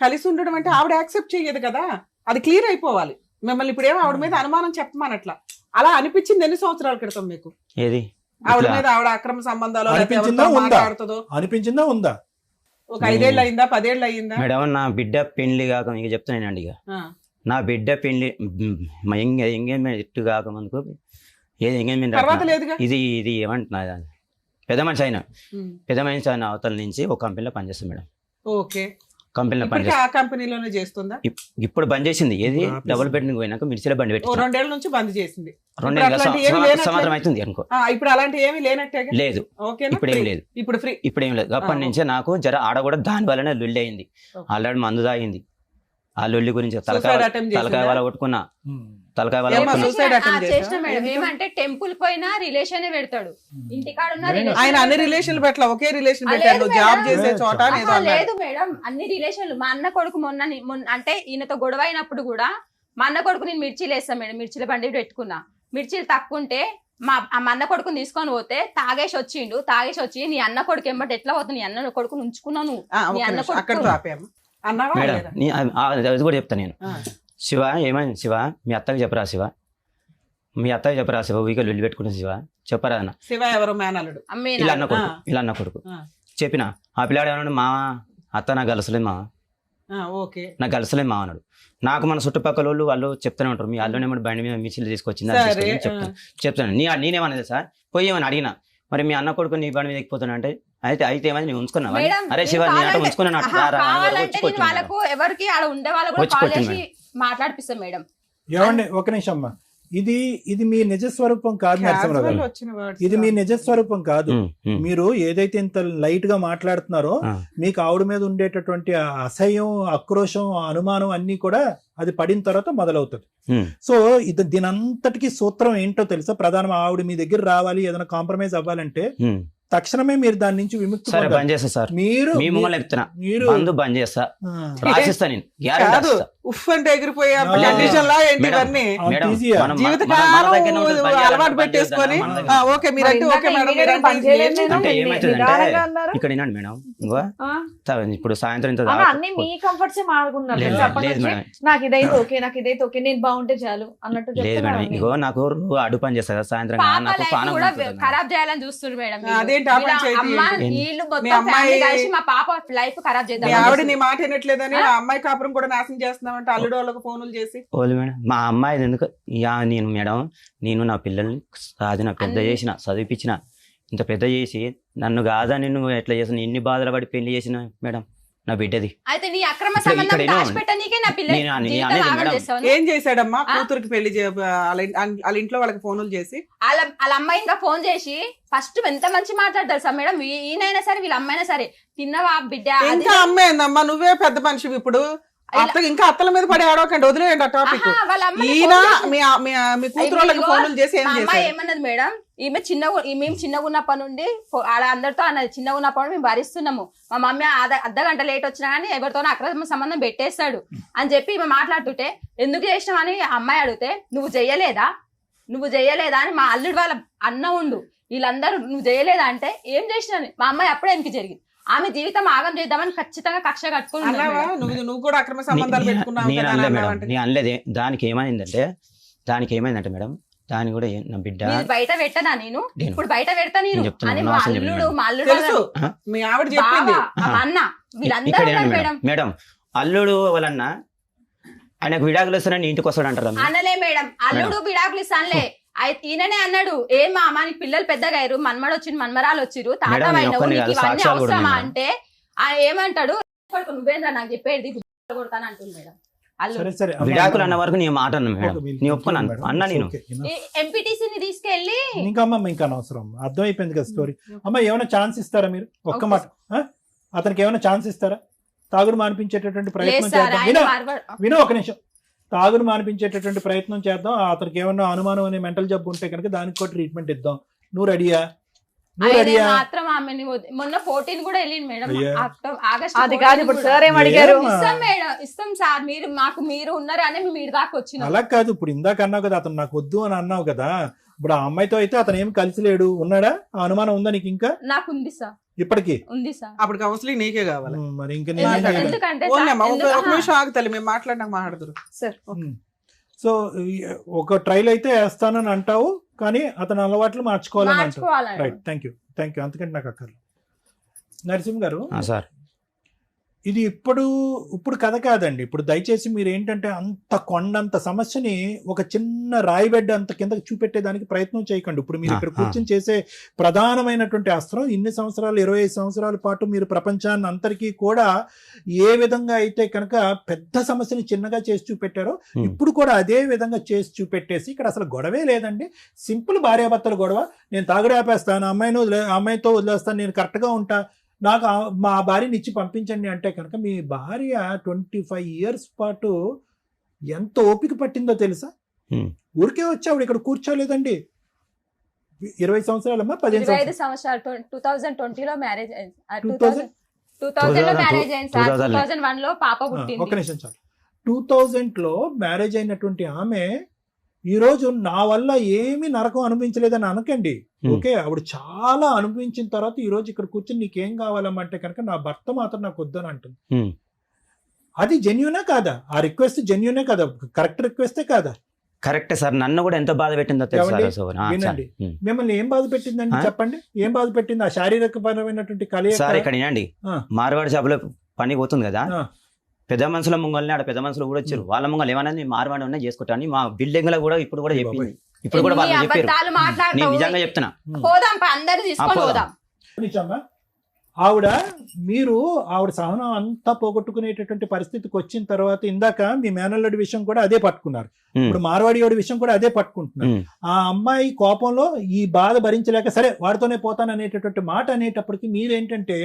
S3: కలిసి ఉండడం అంటే ఆవిడ యాక్సెప్ట్ చేయదు కదా, అది క్లియర్ అయిపోవాలి. మిమ్మల్ని ఇప్పుడేమో ఆవిడ మీద అనుమానం చెప్పమనట్లా, అలా అనిపించింది ఎన్ని సంవత్సరాల క్రితం మీకు?
S5: ఏది
S3: ఆవిడ
S5: ఇట్లా
S3: మీద ఆవిడ అక్రమ సంబంధాలు లేకపోతే
S4: అనిపించిందా
S3: ఎవరితో
S4: ఉందా?
S3: మాట్లాడుతుందో?
S4: అనిపించిందా ఉందా?
S3: ఒక 5 ఏళ్ళు అయిందా, 10 ఏళ్ళు అయిందా?
S5: మేడం, నా బిడ్డ పెళ్లి కాక ఇక చెప్తున్నానండి, ఇక
S3: ఆ.
S5: నా బిడ్డ పెళ్లి ఎంగేజ్మెంట్ ఎట్టు కాక ముందుకు ఏది ఎంగేజ్మెంట్
S3: తర్వాత లేదుగా.
S5: ఇది ఏమంటున్నా, పెద్ద మనిషి అయినా
S3: ఉమ్.
S5: పెద్ద మనిషి అయిన అవతల నుంచి ఒక కంపెనీలో పనిచేస్తాం మేడం.
S3: ఓకే,
S5: కంపెనీలో
S3: ఇప్పటికీ
S5: పనిచేస్తాం.
S3: ఆ కంపెనీలోనే చేస్తుందా?
S5: ఇప్పుడు బంద్ చేసింది. ఏది
S4: ఇప్పుడు ఆఫీస్
S5: డబుల్ బెడ్రూమ్ పోయినాక మిర్చిలో బండి
S3: ఓ
S5: పెట్టి
S3: 2 ఏళ్ల నుంచి బంద్ చేసింది.
S5: 2
S3: ఇప్పుడు అట్లాంటి ఏమీ లేనట్లే.
S5: సంవత్సరం అవుతుంది అనుకో.
S3: ఇప్పుడు అలాంటి ఏమీ లేనట్టేగా.
S5: లేదు,
S3: ఓకేనా?
S5: ఇప్పుడు ఏం లేదు.
S3: ఇప్పుడు ఫ్రీ.
S5: ఇప్పుడు ఏం లేదు. అప్పటి నుంచే నాకు జర ఆడ కూడా దాని వల్లనే లొల్లి అయింది. ఆల్రెడీ మందు తాగింది. ఆ లొల్లి గురించి తలకాయ వాళ్ళ కొట్టుకున్నా, తలకాయ వాళ్ళ
S3: ఏమ్మా,
S5: కొట్టుకున్నా.
S3: suicide attempt
S2: చేసిన
S3: చేశారా?
S2: మేడం, ఏమంటే టెంపుల్ పోయినా రిలేషన్ పెడతాడు, ఇంటికాడ ఉన్న relation
S3: ఆయన అన్ని
S2: పెడతాడు.
S3: రిలేషన్లు పెట్టలా, ఒకే రిలేషన్
S2: లేదు
S3: పెట్టారు. నువ్వు జాబ్
S2: మేడం.
S3: చేసే చోట
S2: ఆహా,
S3: ఏదో అన్నాడు.
S2: లేదు మేడం, అన్ని రిలేషన్లు. మా అన్న కొడుకు మొన్న అంటే ఈయనతో గొడవ అయినప్పుడు కూడా మా అన్న కొడుకు నేను మిర్చీలు వేస్తాను మేడం, మిర్చీల బండి పెట్టుకున్నా. మిర్చీలు తక్కువ ఉంటే మా అన్న కొడుకుని తీసుకొని పోతే తాగేసి వచ్చి నీ అన్న కొడుకు ఎమ్మటి ఎట్లా పోతుంది, నీ అన్న కొడుకుని ఉంచుకున్నావు నువ్వు, నీ అన్న కొడుకు
S3: అక్కడితో ఆపాము అన్నావా
S5: మేడం,
S3: లేదా?
S5: అది కూడా చెప్తా నేను.
S3: ఆ.
S5: శివ ఏమైంది శివ, మీ అత్తకి చెప్పరా శివ, మీ అత్తకి చెప్పరా శివ, ఊరికే లొల్లి పెట్టుకుంటుంది శివ, చెప్పరా అన్న.
S3: శివ ఎవరు? మేనల్లుడు.
S2: అమ్మేనా?
S5: ఇలా అన్న కొడుకు
S3: ఆ.
S5: చెప్పిన. ఆ పిల్లాడు ఏమన్నాడు, మా అత్త నాకు గలసలేదు మా,
S3: ఓకే,
S5: నాకు గలసలేదు మా అన్నాడు. నాకు మన చుట్టుపక్కల వాళ్ళు చెప్తూనే ఉంటారు, మీ అల్లునే బండి మీద మిర్చిలు తీసుకొచ్చింది అని
S3: సరే,
S5: చెప్తాను. నేనేమన్నది సార్, పోయేమని అడిగినా, మరి మీ అన్న కొడుకు నీ బండి మీద ఎక్కిపోతున్నా అంటే అయితే ఏమైంది, నేను ఉంచుకున్నావా?
S2: మేడం,
S5: అరే శివ,
S2: నేను
S5: నేను అంటే
S2: కావాలంటే-
S5: ఉంచుకున్నాను
S2: ఆహా, కావాలంటే నేను వాళ్ళకు ఎవరికి ఆడ ఉండే వాళ్ళకు కూడా
S5: వచ్చి
S2: కాల్
S5: కొట్టింది
S2: చేసి మాట్లాడిపిస్తాం మేడం.
S4: ఏమండి, ఒక నిమిషం అమ్మా. ఇది మీ నిజ స్వరూపం కాదు నరసింహరావు
S3: Casual
S4: గారు.
S3: వచ్చిన words.
S4: ఇది మీ నిజ స్వరూపం కాదు. మీరు ఏదైతే ఇంత లైట్ గా మాట్లాడుతున్నారో, మీకు ఆవిడ మీద ఉండేటటువంటి ఆ అసహ్యం, ఆక్రోశం, అనుమానం అన్ని కూడా అది పడిన తర్వాత మొదలవుతుంది. సో దీనంతటికి సూత్రం ఏంటో తెలుసా? ప్రధానం ఆవిడ మీ దగ్గర రావాలి, ఏదైనా కాంప్రమైజ్ అవ్వాలంటే తక్షణమే మీరు దాని నుంచి విముక్తి
S5: సరే
S4: పొందాలి.
S5: బంద్ చేస్తా సార్,
S4: మీరు
S5: మీ ముంగల్ చెప్తున్నా,
S4: మీరు
S5: బంద్ బంద్ చేస్తా,
S4: ఆ,
S5: రాసిస్తా నేను, గ్యారెంటీ
S3: కాదు
S5: రాసిస్తా.
S3: ఉఫ్ అంటే ఎగిరిపోయే
S4: No,
S3: కండిషన్ లా ఏంటి
S5: మేడం,
S3: ఇవన్నీ
S4: అంత
S5: మేడం,
S4: ఈజీయా?
S5: మనం-
S3: జీవితకాలం
S5: మన దగ్గరనే ఉంటుంది, పని చేయాలంటే
S3: అలవాటు
S5: పని
S3: పెట్టేసుకొని
S5: చేద్దాం, మన దగ్గర.
S3: ఓకే మీరంటే
S1: మరి
S3: ఓకే
S1: ఇందాక
S3: మేడం
S1: ఇమ్మీడియట్ పని చేయలేదు నేను.
S5: అంటే ఏమవుతుందంటే
S1: నిదానంగా అన్నారు.
S5: ఇక్కడ వినండి మేడం, ఇంకో
S1: ఆ,
S5: ఇప్పుడు సాయంత్రం ఇంత
S1: అలా
S5: దాకా-
S1: అన్ని మీ కంఫర్ట్స్ మాడుకున్నారు
S5: లేదు,
S1: చెప్పండి
S5: లేదు
S1: వచ్చి,
S5: మేడం.
S1: నాకు ఇదైతే ఓకే, నాకు ఇదైతే ఓకే, నేను బాగుంటే చాలు అన్నట్టు
S5: లేదు
S1: చెప్తున్నారు
S5: మేడం,
S1: అన్ని.
S5: ఇగో నాకు అడ్డు పని చేస్తా కదా సాయంత్రం
S2: పాప
S5: నాకు
S2: లైఫ్
S5: పానం
S2: కూడా
S5: ఉంటుంది మేడం.
S2: ఖరాబ్ చేయాలని చూస్తున్నారు మేడం వీళ్ళు.
S3: అదేంటి ఆ పంచాయతీ
S2: అమ్మ
S3: ఏంటి?
S2: వీళ్ళు
S3: మీ
S2: మొత్తం
S3: అమ్మాయి-
S2: ఫ్యామిలీ కలిసి మా పాప లైఫ్ ఖరాబ్
S3: మీ
S2: చేద్దాం
S3: ఆవిడ నీ మాట వినట్లేదని ఆ అమ్మాయి కాపురం కూడా నాశనం చేస్తున్నామంటే అల్లుడు వాళ్ళకి ఫోన్లు చేసి
S5: ఓన్లీ మేడం మా అమ్మాయి ఎందుకు నేను మేడం, నేను నా పిల్లల్ని సాధిన పెద్ద చేసిన, చదివిపించిన, ఇంత పెద్ద చేసి నన్ను కాదని నువ్వు ఎట్లా చేసిన, ఎన్ని బాధలు పడి పెళ్లి చేసిన మేడం నా బిడ్డది.
S2: అయితే నీ అక్రమ
S5: ఇక్కడ
S2: సంబంధం
S5: ఏమో
S2: దాచిపెట్టనీకే నా పిల్లలు
S5: నేను అనేది
S2: జీవితం ఆగం
S5: మేడం.
S2: చేస్తావు.
S3: ఏం చేశాడమ్మా కూతురికి పెళ్లి వాళ్ళ ఇంట్లో వాళ్ళకి ఫోన్లు చేసి
S2: వాళ్ళ అమ్మాయి ఇంకా ఫోన్ చేసి ఫస్ట్ ఎంత మంచి మాట్లాడతారు సార్ మేడం, ఈయనైనా సరే వీళ్ళ అమ్మాయినా సరే, తిన్నవా బిడ్డ అది
S3: ఇంకా అమ్మేందమ్మా నువ్వే పెద్ద మనిషి ఇప్పుడు ఇంకా అత్తల మీద పడి ఆడవకండి, వదిలేయండి ఆ టాపిక్.
S2: ఆహా, వాళ్ళ అమ్మాయి
S3: ఈయన
S2: ఫోన్ చేసి-
S3: మీ కూతురు వాళ్ళకి ఫోన్లు చేసి ఏం
S2: మా అమ్మాయి
S3: చేశారు?
S2: ఏమన్నది మేడం, మేము చిన్నగా ఉన్నప్పటి నుండి ఆడ అందరితో అన్నది, చిన్నగా ఉన్నప్పటి నుండి మేము భరిస్తున్నాము, మా మమ్మీ అర్ధ గంట లేట్ వచ్చినా కానీ ఎవరితోనో అక్రమ సంబంధం పెట్టేస్తాడు అని చెప్పి ఈమె మాట్లాడుతుంటే, ఎందుకు చేసినావు అని ఆ అమ్మాయి అడిగితే, నువ్వు చెయ్యలేదా అని మా అల్లుడు వాళ్ళ అన్న ఉండు వీళ్ళందరూ నువ్వు చేయలేదా అంటే ఏం చేసినా మా అమ్మాయి అప్పుడే ఎందుకు జరిగింది, ఆమె జీవితం ఆగం చేద్దామని ఖచ్చితంగా కక్ష కట్టుకుని ఉన్నది
S3: అన్నావా
S2: మేడం.
S3: నువ్వు కూడా అక్రమ సంబంధాలు పెట్టుకున్నావు
S5: నేను
S3: కదా
S5: అనలే
S3: అని
S5: మేడం,
S3: అన్నావంటే.
S5: నేను అనలేదే. దానికి ఏమైందంటే మేడం, దాని కూడా నా బిడ్డ
S2: మీరు బయట పెట్టనా నేను
S5: నేను-
S2: ఇప్పుడు బయట పెడతా నేను
S5: నేను చెప్తున్నా,
S2: అని
S5: నా
S2: మా
S5: అవసరం
S2: అల్లుడు
S5: లేదు.
S2: మా అల్లుడు
S3: తెలుసు
S2: వాళ్ళ
S3: మీ ఆవిడ చెప్పింది.
S2: బావ, మా అన్న వీళ్ళందరూ
S5: ఇక్కడ
S2: ఉన్నారు
S5: మేడం,
S2: మేడం.
S5: మేడం అల్లుడు వాళ్ళన్న ఆయనకు విడాకులు వస్తానని ఇంటికి వస్తాడు అంటారు
S2: అనలే మేడం, అల్లుడు బిడాకులు ఇస్తానులే ఈయననే అన్నాడు, ఏం మా అమ్మ నీకు పిల్లలు పెద్దగా అయ్యారు, మన్మడు వచ్చిండు మన్మరాలు వచ్చిరు, తాత
S5: మేడం, నేను
S2: అయినవు,
S5: ఒక్కడిని
S2: నీకు
S5: కాదు,
S2: ఇవన్నీ
S5: సాక్ష్యాలు కూడా
S2: అవసరమా
S5: ఉన్నాయి
S2: అంటే ఆయన ఏమంటాడు, నువ్వేంద్రా నాకు చెప్పేది కొడతాను అంటుంది మేడం అల్లుడు.
S4: సరే సరే
S5: విడాకులు అన్న వరకు నేను మాట అన్నా మేడం,
S4: ఒక minute,
S5: నేను ఒప్పుకున్నాను
S4: మేడం.
S5: అన్నా నేను.
S4: Okay, enough.
S2: ఎంపీటీసీని తీసుకెళ్లి
S4: ఇంకా అమ్మ ఇంకా అనవసరం, అర్థమైపోయింది కదా స్టోరీ. అమ్మ ఏమైనా ఛాన్స్ ఇస్తారా మీరు? ఒక్క మాట ఆ? అతనికి ఏమైనా ఛాన్స్ ఇస్తారా? తాగుడు మానిపించేటటువంటి
S2: లేదు
S4: ప్రయత్నం
S2: సార్
S4: చేద్దాం.
S2: ఆయన
S4: విను ఒక నిమిషం. తాగుడు మానిపించేటటువంటి ప్రయత్నం చేద్దాం. అతనికి ఏమన్నా అనుమానం అనే మెంటల్ జబ్బు ఉంటే కనుక దానికి కూడా ట్రీట్మెంట్ ఇద్దాం. నువ్వు రెడీయా? నువ్వు
S2: ఆయన
S4: రెడీయా?
S2: మాత్రం ఆమెని మొన్న 14 కూడా వెళ్ళింది మేడం,
S4: అయ్యా.
S2: ఆగస్ట్
S1: అది కాదు ఇప్పుడు సార్ ఏం అడిగారు?
S4: ఏమ్మా?
S2: ఇస్తాం మేడం, ఇస్తాం సార్, మీరు ఉన్నారు అని మేము మీరు దాకా వచ్చినాం.
S4: అలా కాదు, ఇప్పుడు ఇందాక అన్నావు కదా అతను నాకు వద్దు అని అన్నావు కదా, ఇప్పుడు ఆ అమ్మాయితో అయితే అతను ఏం కలిసి లేడు, ఉన్నాడా? ఆ అనుమానం ఉందా నీకు ఇంకా
S2: నాకు ఉంది సార్,
S4: ఇప్పటికి?
S2: ఉంది సార్.
S3: అప్పుడు కౌన్సిలింగ్ నీకే కావాలి.
S4: మరి ఇంకా
S2: ఎందుకంటే
S3: ఓన్లేమ్మా,
S2: సార్,
S3: ఒక
S2: ఎందుకు-
S3: నిమిషం ఆగుతలే, మేము మాట్లాడినాక మాట్లాడుతురు.
S1: సార్
S4: సో ఒక ట్రైల్ అయితే వేస్తానని అంటావు, కానీ అతని అలవాట్లు మార్చుకోవాలని అంటావు.
S2: మార్చుకోవాలండి.
S4: రైట్, థ్యాంక్ యూ అంతకంటే నాకు అక్కర్లేదు. నరసింహ్ గారు,
S5: సార్
S4: ఇది ఇప్పుడు కథ కాదండి. ఇప్పుడు దయచేసి మీరు ఏంటంటే అంత కొండంత సమస్యని ఒక చిన్న రాయిబెడ్డ అంత కిందకి చూపెట్టేదానికి ప్రయత్నం చేయకండి. ఇప్పుడు మీరు ఇక్కడ కూర్చొని చేసే ప్రధానమైనటువంటి అస్త్రం, ఇన్ని సంవత్సరాలు 25 సంవత్సరాల పాటు మీరు ప్రపంచాన్ని అందరికీ కూడా ఏ విధంగా అయితే కనుక పెద్ద సమస్యని చిన్నగా చేసి చూపెట్టారో, ఇప్పుడు కూడా అదే విధంగా చేసి చూపెట్టేసి ఇక్కడ అసలు గొడవే లేదండి. సింపుల్ భార్యాభర్తల గొడవ. నేను తాగుడు ఆపేస్తాను, అమ్మాయితో వదిలేస్తాను, నేను కరెక్ట్గా ఉంటా, నాకు మా భార్యని ఇచ్చి పంపించండి అంటే కనుక మీ భార్య 25 years పాటు ఎంత ఓపిక పట్టిందో తెలుసా? ఊరికే వచ్చావు, ఇక్కడ కూర్చోలేదండి. 20 సంవత్సరాలమ్మా, 15
S2: 25 సంవత్సరాలు 2020లో మ్యారేజ్ అయింది.
S4: 2000
S2: లో మ్యారేజ్ అయింది సార్.
S5: 2000
S2: 2001 లో పాప
S4: ఒక్క
S2: పుట్టింది.
S4: నిమిషం చాలు. 2000లో మ్యారేజ్ అయినటువంటి ఆమె ఈ రోజు నా వల్ల ఏమీ నరకం అనుభవించలేదని అనకండి. ఓకే, ఆవిడ చాలా అనుభవించిన తర్వాత ఈ రోజు ఇక్కడ కూర్చొని నీకేం కావాలమ్మంటే కనుక నా భర్త మాత్రం నాకు వద్దని అంటుంది. అది జెన్యూనే కాదా? ఆ రిక్వెస్ట్ జెన్యూనే కదా? కరెక్ట్ రిక్వెస్టే కాదా?
S5: కరెక్టే సార్, నన్ను కూడా ఎంత బాధ పెట్టిందో తెలుసా?
S4: వినండి, మిమ్మల్ని ఏం బాధ పెట్టిందండి చెప్పండి. ఏం బాధ పెట్టింది? ఆ శారీరక పరమైనటువంటి కలయిక.
S5: సార్ ఇక్కడ వినండి, మార్వాడి షాపులో పని పోతుంది కదా,
S4: ఆ.
S5: పెద్ద మనుషుల ముంగల్ని ఆడ పెద్ద మనుషులు కూడా వచ్చారు, వాళ్ళ ముంగల్ ఏమన్నా మార్వాడి ఉన్నా చేసుకుంటాను మా బిల్డింగ్ లో కూడా ఇప్పుడు కూడా చెప్పింది, ఇప్పుడు కూడా వాళ్ళు
S2: ఎన్ని
S5: చెప్పారు.
S2: అబద్ధాలు
S5: నేను
S2: మాట్లాడతావు.
S5: నిజంగా చెప్తున్నా.
S2: పోదాం అందరు తీసుకొని పోదాం.
S4: నిజమ్మా? ఆవిడ సహనం అంతా పోగొట్టుకునేటటువంటి పరిస్థితికి వచ్చిన తర్వాత ఇందాక మీ మేనల్లుడి విషయం కూడా అదే పట్టుకున్నారు, ఇప్పుడు మార్వాడియోడి విషయం కూడా అదే పట్టుకుంటున్నారు. ఆ అమ్మాయి కోపంలో ఈ బాధ భరించలేక సరే వాడితోనే పోతాను అనేటటువంటి మాట అనేటప్పటికి మీరేంటంటే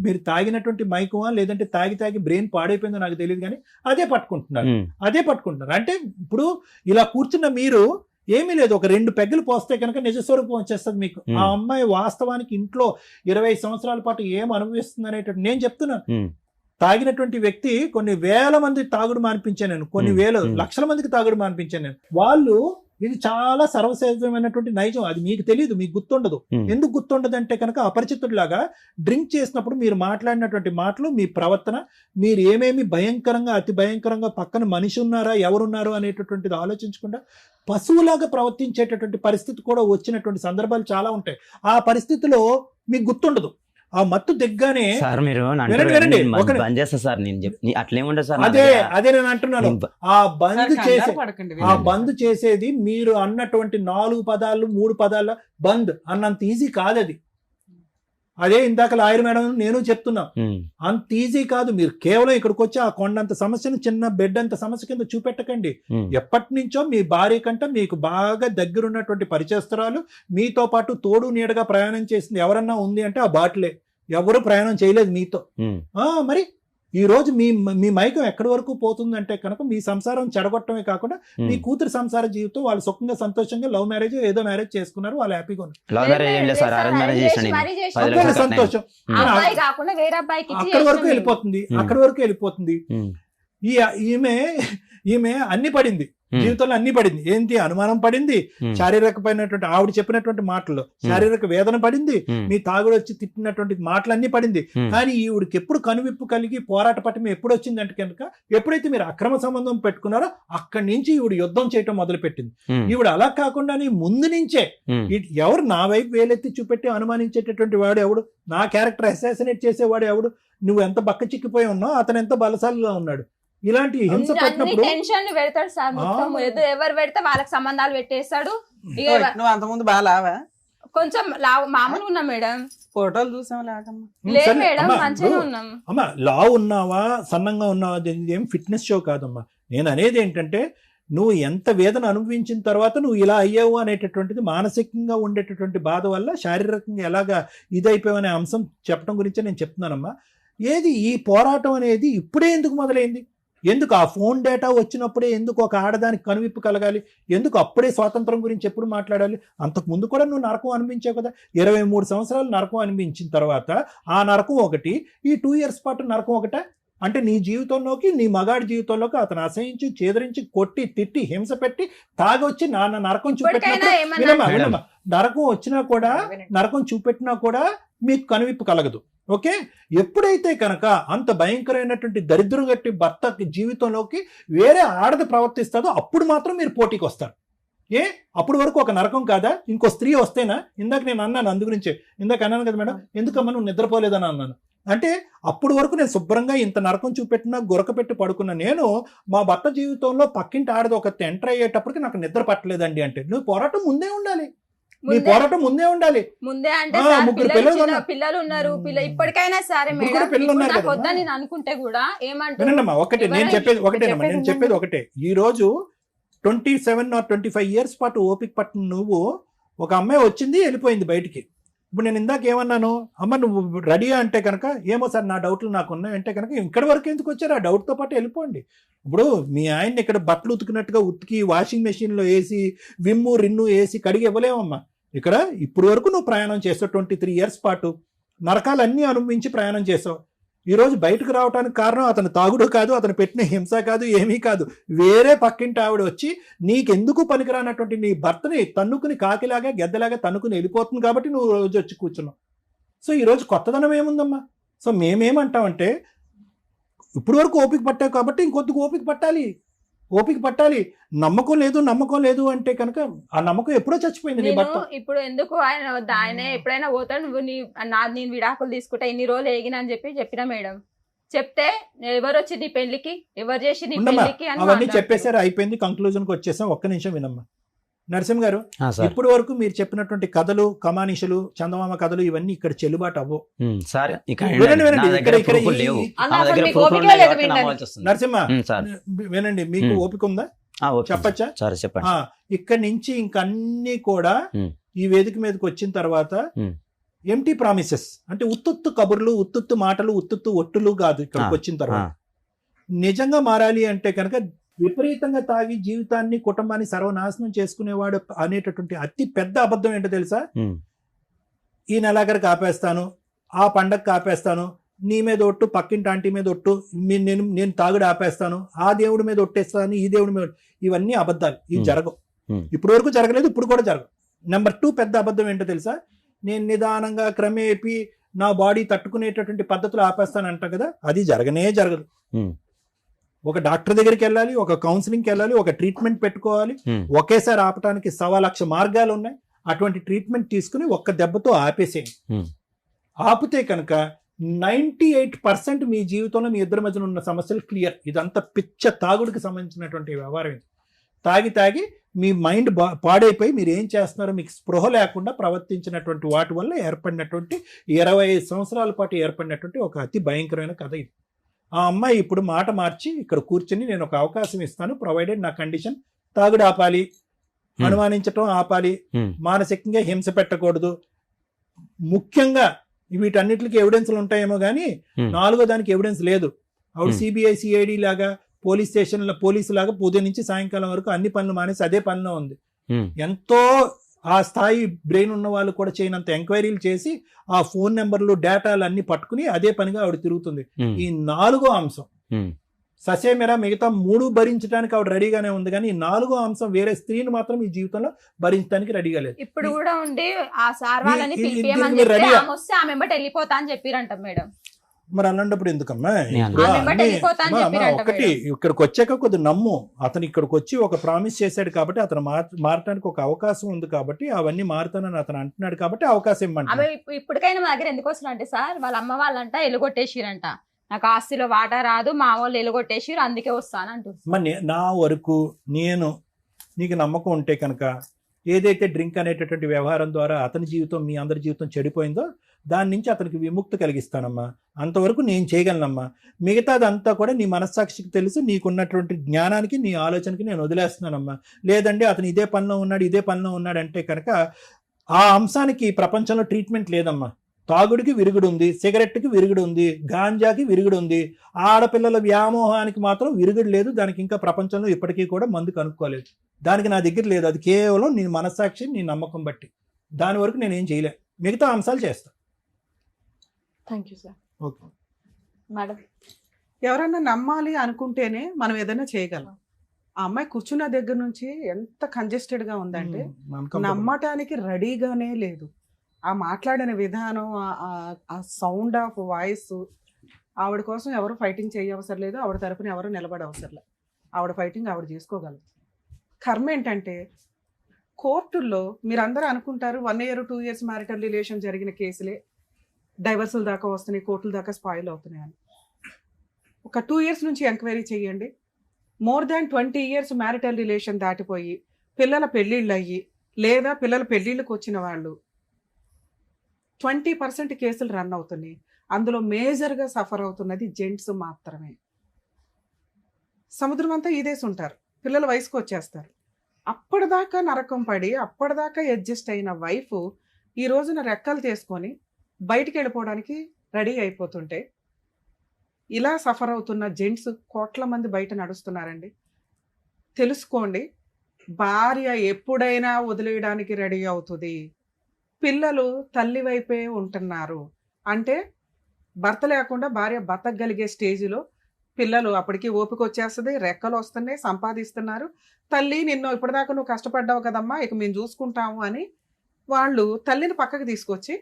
S4: మీరు తాగినటువంటి మైకమా లేదంటే తాగి బ్రెయిన్ పాడైపోయిందో నాకు తెలియదు కానీ అదే పట్టుకుంటున్నారు. అంటే ఇప్పుడు ఇలా కూర్చున్న మీరు ఏమీ లేదు, ఒక 2 పెగ్గలు పోస్తే కనుక నిజస్వరూపం వచ్చేస్తుంది మీకు. ఆ అమ్మాయి వాస్తవానికి ఇంట్లో 20 సంవత్సరాల పాటు ఏం అనుభవిస్తుంది అనేటట్టు నేను చెప్తున్నాను. తాగినటువంటి వ్యక్తి కొన్ని వేల మంది తాగుడు మానిపించాను నేను, కొన్ని వేల లక్షల మందికి తాగుడు మానిపించాను నేను. వాళ్ళు ఇది చాలా సర్వసాధారణమైనటువంటి నైజం, అది మీకు తెలియదు, మీకు గుర్తుండదు. ఎందుకు గుర్తుండదు అంటే కనుక అపరిచితుడిలాగా డ్రింక్ చేసినప్పుడు మీరు మాట్లాడినటువంటి మాటలు, మీ ప్రవర్తన, మీరు ఏమేమి భయంకరంగా అతి భయంకరంగా పక్కన మనిషి ఉన్నారా ఎవరున్నారు అనేటటువంటిది ఆలోచించకుండా పశువులాగా ప్రవర్తించేటటువంటి పరిస్థితి కూడా వచ్చినటువంటి సందర్భాలు చాలా ఉంటాయి. ఆ పరిస్థితిలో మీకు గుర్తుండదు. ఆ మత్తు దిగ్గానే
S5: సార్ మీరు బంద్ చేస్తా సార్, నేను అట్లేముండదు సార్.
S4: అదే నేను అంటున్నాను, ఆ బంద్ చేసేది మీరు అన్నటువంటి 4 పదాలు 3 పదాల బంద్ అన్నంత ఈజీ కాదు అది. అదే ఇందాక లాయర్ మేడం నేను చెప్తున్నా, అంత ఈజీ కాదు. మీరు కేవలం ఇక్కడికి వచ్చి ఆ కొండంత సమస్యను చిన్న బెడ్ అంత సమస్య కింద చూపెట్టకండి. ఎప్పటి నుంచో మీ భార్య కంటే మీకు బాగా దగ్గరున్నటువంటి పరిచయస్తురాలు, మీతో పాటు తోడు నీడగా ప్రయాణం చేసింది ఎవరన్నా ఉంది అంటే ఆ బాటిలే. ఎవరు ప్రయాణం చేయలేదు మీతో. మరి ఈ రోజు మీ మైకం ఎక్కడి వరకు పోతుందంటే కనుక మీ సంసారం చెడగొట్టమే కాకుండా మీ కూతురు సంసార జీవితం వాళ్ళు సుఖంగా సంతోషంగా లవ్ మ్యారేజ్ ఏదో మ్యారేజ్ చేసుకున్నారు, వాళ్ళు హ్యాపీగా ఉన్నారు, సంతోషం. అక్కడి వరకు వెళ్ళిపోతుంది. ఈమె అన్ని పడింది జీవితంలో, అన్ని పడింది. ఏంటి అనుమానం పడింది, శారీరకమైనటువంటి ఆవిడ చెప్పినటువంటి మాటల్లో శారీరక వేదన పడింది, మీ తాగుడు వచ్చి తిట్టినటువంటి మాటలన్నీ పడింది. కానీ ఈవిడికి ఎప్పుడు కనువిప్పు కలిగి పోరాట పట్టం ఎప్పుడు వచ్చిందంటే కనుక ఎప్పుడైతే మీరు అక్రమ సంబంధం పెట్టుకున్నారో అక్కడి నుంచి ఈవిడ యుద్ధం చేయటం మొదలు పెట్టింది. ఈవిడ అలా కాకుండా ముందు నుంచే ఎవరు నా వైపు వేలెత్తి చూపెట్టి అనుమానించేటటువంటి వాడు ఎవడు, నా క్యారెక్టర్ అసాసినేట్ చేసేవాడు ఎవడు, నువ్వు ఎంత బక్క చిక్కిపోయి ఉన్నావు, అతను ఎంత బలశాలిగా ఉన్నాడు, ఇలాంటి హింస పెట్టినప్పుడు
S2: టెన్షన్ పెడతాడు సార్. మొత్తం ఎవరు పెడితే వాళ్ళకి సంబంధాలు పెట్టేస్తాడు.
S3: నువ్వు అంతకుముందు బాగా లావా?
S2: కొంచెం మామూలుగా ఉన్నా మేడం,
S3: ఫోటోలు చూసాం
S2: లేదు మేడం మంచిగా ఉన్నాం.
S4: అమ్మా లావు ఉన్నావా సన్నంగా ఉన్నావా ఏం ఫిట్నెస్ షో కాదమ్మా. నేను అనేది ఏంటంటే నువ్వు ఎంత వేదన అనుభవించిన తర్వాత నువ్వు ఇలా అయ్యావు అనేటటువంటిది మానసికంగా ఉండేటటువంటి బాధ వల్ల శారీరకంగా ఎలాగా ఇదైపోయావు అనే అంశం చెప్పడం గురించే నేను చెప్తున్నానమ్మా. ఏది ఈ పోరాటం అనేది ఇప్పుడే ఎందుకు మొదలైంది? ఎందుకు ఆ ఫోన్ డేటా వచ్చినప్పుడే ఎందుకు ఒక ఆడదానికి కనువిప్పు కలగాలి? ఎందుకు అప్పుడే స్వాతంత్రం గురించి ఎప్పుడు మాట్లాడాలి? అంతకు ముందు కూడా నువ్వు నరకం అనిపించావు కదా. 23 సంవత్సరాలు నరకం అనిపించిన తర్వాత ఆ నరకం ఒకటి, ఈ 2 years పాటు నరకం ఒకట. అంటే నీ జీవితంలోకి నీ మగాడి జీవితంలోకి అతను అసహించి చేదరించి కొట్టి తిట్టి హింస పెట్టి తాగొచ్చి నాన్న నరకం చూపెట్టినా నరకం వచ్చినా కూడా నరకం చూపెట్టినా కూడా మీకు కనువిప్పు కలగదు. ఓకే, ఎప్పుడైతే కనుక అంత భయంకరమైనటువంటి దరిద్రం గట్టి భర్త జీవితంలోకి వేరే ఆడది ప్రవర్తిస్తుందో అప్పుడు మాత్రం మీరు పోటీకి వస్తారు. అప్పుడు వరకు ఒక నరకం కాదా? ఇంకో స్త్రీ వస్తేనా? ఇందాక నేను అన్నాను, అందు గురించి ఇందాక అన్నాను కదా మేడం, ఎందుకమ్మా నువ్వు నిద్రపోలేదని అన్నాను. అంటే అప్పుడు వరకు నేను శుభ్రంగా ఇంత నరకం చూపెట్టినా గురక పెట్టి పడుకున్నా. నేను మా భర్త జీవితంలో పక్కింటి ఆడది ఒక ఎంటర్ అయ్యేటప్పటికి నాకు నిద్ర పట్టలేదండి అంటే నువ్వు పోరాటం ముందే ఉండాలి. నీ పోరాటం ముందే ఉండాలి.
S2: ముందే అంటే పిల్లలు ఉన్నారు, ఇప్పటికైనా సరే వద్దని నేను అనుకుంటే కూడా ఏమంటున్నా
S4: ఒకటే నేను చెప్పేది ఒకటే. ఈ రోజు 27 or 25 years పాటు ఓపిక పట్టిన నువ్వు, ఒక అమ్మాయి వచ్చింది వెళ్ళిపోయింది బయటికి. ఇప్పుడు నేను ఇందాక ఏమన్నాను, అమ్మ నువ్వు రెడీయా అంటే కనుక ఏమో సార్ నా డౌట్లు నాకు ఉన్నాయి అంటే కనుక ఇక్కడి వరకు ఎందుకు వచ్చారు? ఆ డౌట్తో పాటు వెళ్ళిపోండి. ఇప్పుడు మీ ఆయన్ని ఇక్కడ బట్టలు ఉతికినట్టుగా ఉతికి వాషింగ్ మెషిన్లో వేసి విమ్ము రిన్ను వేసి కడిగి ఇవ్వలేమమ్మా. ఇక్కడ ఇప్పుడు వరకు నువ్వు ప్రయాణం చేసావు 23 years పాటు, నరకాలన్నీ అనుభవించి ప్రయాణం చేసావు. ఈరోజు బయటకు రావడానికి కారణం అతను తాగుడు కాదు, అతను పెట్టిన హింస కాదు, ఏమీ కాదు. వేరే పక్కింటి ఆవిడ వచ్చి నీకెందుకు పనికిరానటువంటి నీ భర్తని తన్నుకుని కాకిలాగా గెద్దలాగా తన్నుకుని వెళ్ళిపోతుంది కాబట్టి నువ్వు రోజు వచ్చి కూర్చున్నావు. సో ఈరోజు కొత్తదనం ఏముందమ్మా? సో మేమేమంటామంటే ఇప్పుడు వరకు ఓపిక పట్టావు కాబట్టి ఇంకొద్దిగా ఓపిక పట్టాలి. నమ్మకం లేదు అంటే కనుక ఆ నమ్మకం ఎప్పుడో చచ్చిపోయింది నీ భర్త.
S2: ఇప్పుడు ఎందుకు ఆయన ఎప్పుడైనా పోతాడు, నువ్వు నేను విడాకులు తీసుకుంటా ఇన్ని రోజులు ఏగినా అని చెప్పినా మేడం. చెప్తే ఎవరు వచ్చి నీ పెళ్లికి, ఎవరు చేసి నీ పెళ్లికి
S4: అవన్నీ చెప్పేసారు, అయిపోయింది, కంక్లూజన్ కి వచ్చేసాం. ఒక్క నిమిషం వినమ్మా నరసింహ గారు. ఇప్పటి వరకు మీరు చెప్పినటువంటి కథలు, కమానిషలు, చందమామ కథలు ఇవన్నీ ఇక్కడ చెల్లుబాటు అవ్వవు. నరసింహ వినండి, మీకు ఓపిక ఉందా చెప్పచ్చా? ఇక్కడ నుంచి ఇంకన్నీ కూడా ఈ వేదిక మీదకి వచ్చిన తర్వాత ఎంటీ ప్రామిసెస్ అంటే ఉత్తుత్తు కబుర్లు, ఉత్తుత్తు మాటలు, ఉత్తుత్తు ఒట్టులు కాదు. ఇక్కడికి వచ్చిన తర్వాత నిజంగా మారాలి అంటే కనుక విపరీతంగా తాగి జీవితాన్ని కుటుంబాన్ని సర్వనాశనం చేసుకునేవాడు అనేటటువంటి అతి పెద్ద అబద్ధం ఏంటో తెలుసా? ఈ నెలాఖరికి ఆపేస్తాను, ఆ పండగకి ఆపేస్తాను, నీ మీద ఒట్టు, పక్కింటి ఆంటీ మీద ఒట్టు, నేను తాగుడు ఆపేస్తాను, ఆ దేవుడి మీద ఒట్టేస్తాను, ఈ దేవుడి మీద, ఇవన్నీ అబద్ధాలు. ఇవి జరగవు. ఇప్పటి వరకు జరగలేదు, ఇప్పుడు కూడా జరగవు. నెంబర్ 2 పెద్ద అబద్ధం ఏంటో తెలుసా? నేను నిదానంగా క్రమేపీ నా బాడీ తట్టుకునేటటువంటి పద్ధతులు ఆపేస్తానంట కదా, అది జరగనే జరగదు. ఒక డాక్టర్ దగ్గరికి వెళ్ళాలి, ఒక కౌన్సిలింగ్కి వెళ్ళాలి, ఒక ట్రీట్మెంట్ పెట్టుకోవాలి. ఒకేసారి ఆపడానికి 1,00,000 మార్గాలు ఉన్నాయి. అటువంటి ట్రీట్మెంట్ తీసుకుని ఒక్క దెబ్బతో ఆపేసేయండి. ఆపితే కనుక 98% మీ జీవితంలో మీ ఇద్దరి మధ్యన ఉన్న సమస్యలు క్లియర్. ఇదంతా పిచ్చ తాగుడికి సంబంధించినటువంటి వ్యవహారం. ఇది తాగి మీ మైండ్ పాడైపోయి మీరు ఏం చేస్తున్నారో మీకు స్పృహ లేకుండా ప్రవర్తించినటువంటి వాటి వల్ల ఏర్పడినటువంటి 25 సంవత్సరాల పాటు ఏర్పడినటువంటి ఒక అతి భయంకరమైన కథ ఇది. ఆ అమ్మాయి ఇప్పుడు మాట మార్చి ఇక్కడ కూర్చొని నేను ఒక అవకాశం ఇస్తాను, ప్రొవైడెడ్ నా కండిషన్ తాగుడు ఆపాలి, అనుమానించటం ఆపాలి, మానసికంగా హింస పెట్టకూడదు, ముఖ్యంగా వీటన్నిటికి ఎవిడెన్స్లు ఉంటాయేమో కానీ 4వ దానికి ఎవిడెన్స్ లేదు. ఆవిడ సిబిఐ సిఐడి లాగా పోలీస్ స్టేషన్లో పోలీసు లాగా ఉదయం నుంచి సాయంకాలం వరకు అన్ని పనులు మానేసి అదే పనిలో ఉంది. ఎంతో ఆ స్థాయి బ్రెయిన్ ఉన్న వాళ్ళు కూడా చేయనంత ఎంక్వైరీలు చేసి ఆ ఫోన్ నెంబర్లు డేటాలు అన్ని పట్టుకుని అదే పనిగా ఆవిడ తిరుగుతుంది. ఈ 4వ అంశం ససేమిరా మిగతా 3 భరించడానికి ఆవిడ రెడీగానే ఉంది, కానీ ఈ 4వ అంశం వేరే స్త్రీని మాత్రం ఈ జీవితంలో భరించడానికి రెడీగా లేదు.
S2: ఇప్పుడు కూడా ఉండి ఆ సార్ వాళ్ళని పిలిపియమని చెప్పి ఆమె వస్తే ఆమె వెంబడి వెళ్ళిపోతా అని చెప్పిరంట మేడం.
S4: మరి అలాంటప్పుడు ఎందుకమ్మా? ఒకటి ఇక్కడికి వచ్చాక కొద్ది నమ్ము. అతను ఇక్కడికి వచ్చి ఒక ప్రామిస్ చేశాడు కాబట్టి అతను మారటానికి ఒక అవకాశం ఉంది కాబట్టి అవన్నీ మారుతానని అతను అంటున్నాడు కాబట్టి అవకాశం ఇవ్వండి.
S2: ఇప్పటికైనా మా దగ్గర ఎందుకు వస్తున్నారంటే సార్ వాళ్ళ అమ్మ వాళ్ళంట ఎలుగొట్టేసిరంట, నాకు ఆస్తిలో వాటా రాదు, మా వాళ్ళు ఎలుగొట్టేసిరు, అందుకే వస్తానంటు.
S4: మరి నా వరకు నేను నీకు నమ్మకం ఉంటే కనుక ఏదైతే డ్రింక్ అనేటటువంటి వ్యవహారం ద్వారా అతని జీవితం మీ అందరి జీవితం చెడిపోయిందో దాని నుంచి అతనికి విముక్తి కలిగిస్తానమ్మా. అంతవరకు నేను చేయగలనమ్మా. మిగతాదంతా కూడా నీ మనస్సాక్షికి తెలుసు, నీకున్నటువంటి జ్ఞానానికి నీ ఆలోచనకి నేను వదిలేస్తున్నానమ్మా. లేదంటే అతను ఇదే పనిలో ఉన్నాడు అంటే కనుక ఆ అంశానికి ప్రపంచంలో ట్రీట్మెంట్ లేదమ్మా. తాగుడికి విరుగుడు ఉంది, సిగరెట్కి విరుగుడు ఉంది, గాంజాకి విరుగుడు ఉంది, ఆడపిల్లల వ్యామోహానికి మాత్రం విరుగుడు లేదు. దానికి ఇంకా ప్రపంచంలో ఇప్పటికీ కూడా మందు కనుక్కోలేదు. దానికి నా దగ్గర లేదు. అది కేవలం నీ మనస్సాక్షి, నీ నమ్మకం బట్టి. దాని వరకు నేనేం చేయలే, మిగతా అంశాలు చేస్తా.
S1: Thank you sir.
S4: Okay
S1: madam,
S3: ఎవరన్నా నమ్మాలి అనుకుంటేనే మనం ఏదైనా చేయగలం. ఆ అమ్మాయి కూర్చున్న దగ్గర నుంచి ఎంత కంజెస్టెడ్ గా ఉందంటే నమ్మటానికి రెడీగానే లేదు. ఆ మాట్లాడిన విధానం, ఆ సౌండ్ ఆఫ్ వాయిస్, ఆవిడ కోసం ఎవరు ఫైటింగ్ చేయవసరం లేదు, ఆవిడ తరపున ఎవరు నిలబడవసరం లేదు. ఆవిడ ఫైటింగ్ ఆవిడ చేసుకోగలదు. కర్మ ఏంటంటే కోర్టుల్లో మీరందరూ అనుకుంటారు 1 year 2 years మ్యారిటల్ రిలేషన్ జరిగిన కేసులే డైవర్సుల దాకా వస్తున్నాయి, కోర్టుల దాకా స్పాయిల్ అవుతున్నాయి అని. ఒక 2 years నుంచి ఎంక్వైరీ చేయండి. More than 20 years marital relation దాటిపోయి పిల్లల పెళ్ళిళ్ళు అయ్యి లేదా పిల్లల పెళ్ళిళ్ళకి వచ్చిన వాళ్ళు 20% కేసులు రన్ అవుతున్నాయి. అందులో మేజర్గా సఫర్ అవుతున్నది జెంట్స్ మాత్రమే. సముద్రం అంతా ఈదేసి ఉంటారు, పిల్లల వయసుకు వచ్చేస్తారు. అప్పటిదాకా నరకం పడి అప్పటిదాకా అడ్జస్ట్ అయిన వైఫ్ ఈ రోజున రెక్కలు తీసుకొని బయటికి వెళ్ళిపోవడానికి రెడీ అయిపోతుంటే ఇలా సఫర్ అవుతున్న జెంట్స్ కోట్ల మంది బయట నడుస్తున్నారండి. తెలుసుకోండి, భార్య ఎప్పుడైనా వదిలేయడానికి రెడీ అవుతుంది. పిల్లలు తల్లి వైపే ఉంటున్నారు అంటే భర్త లేకుండా భార్య బతకగలిగే స్టేజ్లో పిల్లలు అప్పటికి ఓపిక వచ్చేస్తుంది, రెక్కలు వస్తున్నాయి, సంపాదిస్తున్నారు. తల్లి నిన్ను ఇప్పటిదాకా నువ్వు కష్టపడ్డావు కదమ్మా, ఇక మేము చూసుకుంటాము అని వాళ్ళు తల్లిని పక్కకు తీసుకొచ్చి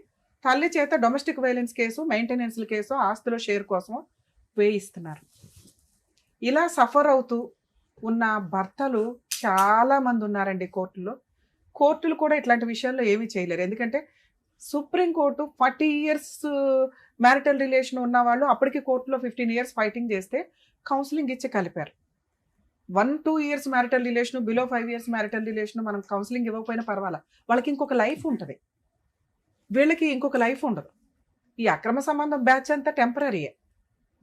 S3: తల్లి చేత డొమెస్టిక్ వైలెన్స్ కేసు, మెయింటెనెన్స్ల కేసు, ఆస్తుల షేర్ కోసం వేయిస్తున్నారు. ఇలా సఫర్ అవుతూ ఉన్న భర్తలు చాలామంది ఉన్నారండి కోర్టులో. కోర్టులు కూడా ఇట్లాంటి విషయాల్లో ఏమీ చేయలేరు. ఎందుకంటే సుప్రీంకోర్టు 40 years మ్యారిటల్ రిలేషన్ ఉన్న వాళ్ళు అప్పటికి కోర్టులో 15 years ఫైటింగ్ చేస్తే కౌన్సిలింగ్ ఇచ్చి కలిపారు. 1-2 years marital relation, below 5 years marital relation మనం కౌన్సిలింగ్ ఇవ్వకపోయినా పర్వాలా, వాళ్ళకి ఇంకొక లైఫ్ ఉంటుంది, వీళ్ళకి ఇంకొక లైఫ్ ఉండదు. ఈ అక్రమ సంబంధం బ్యాచ్ అంతా టెంపరీయే.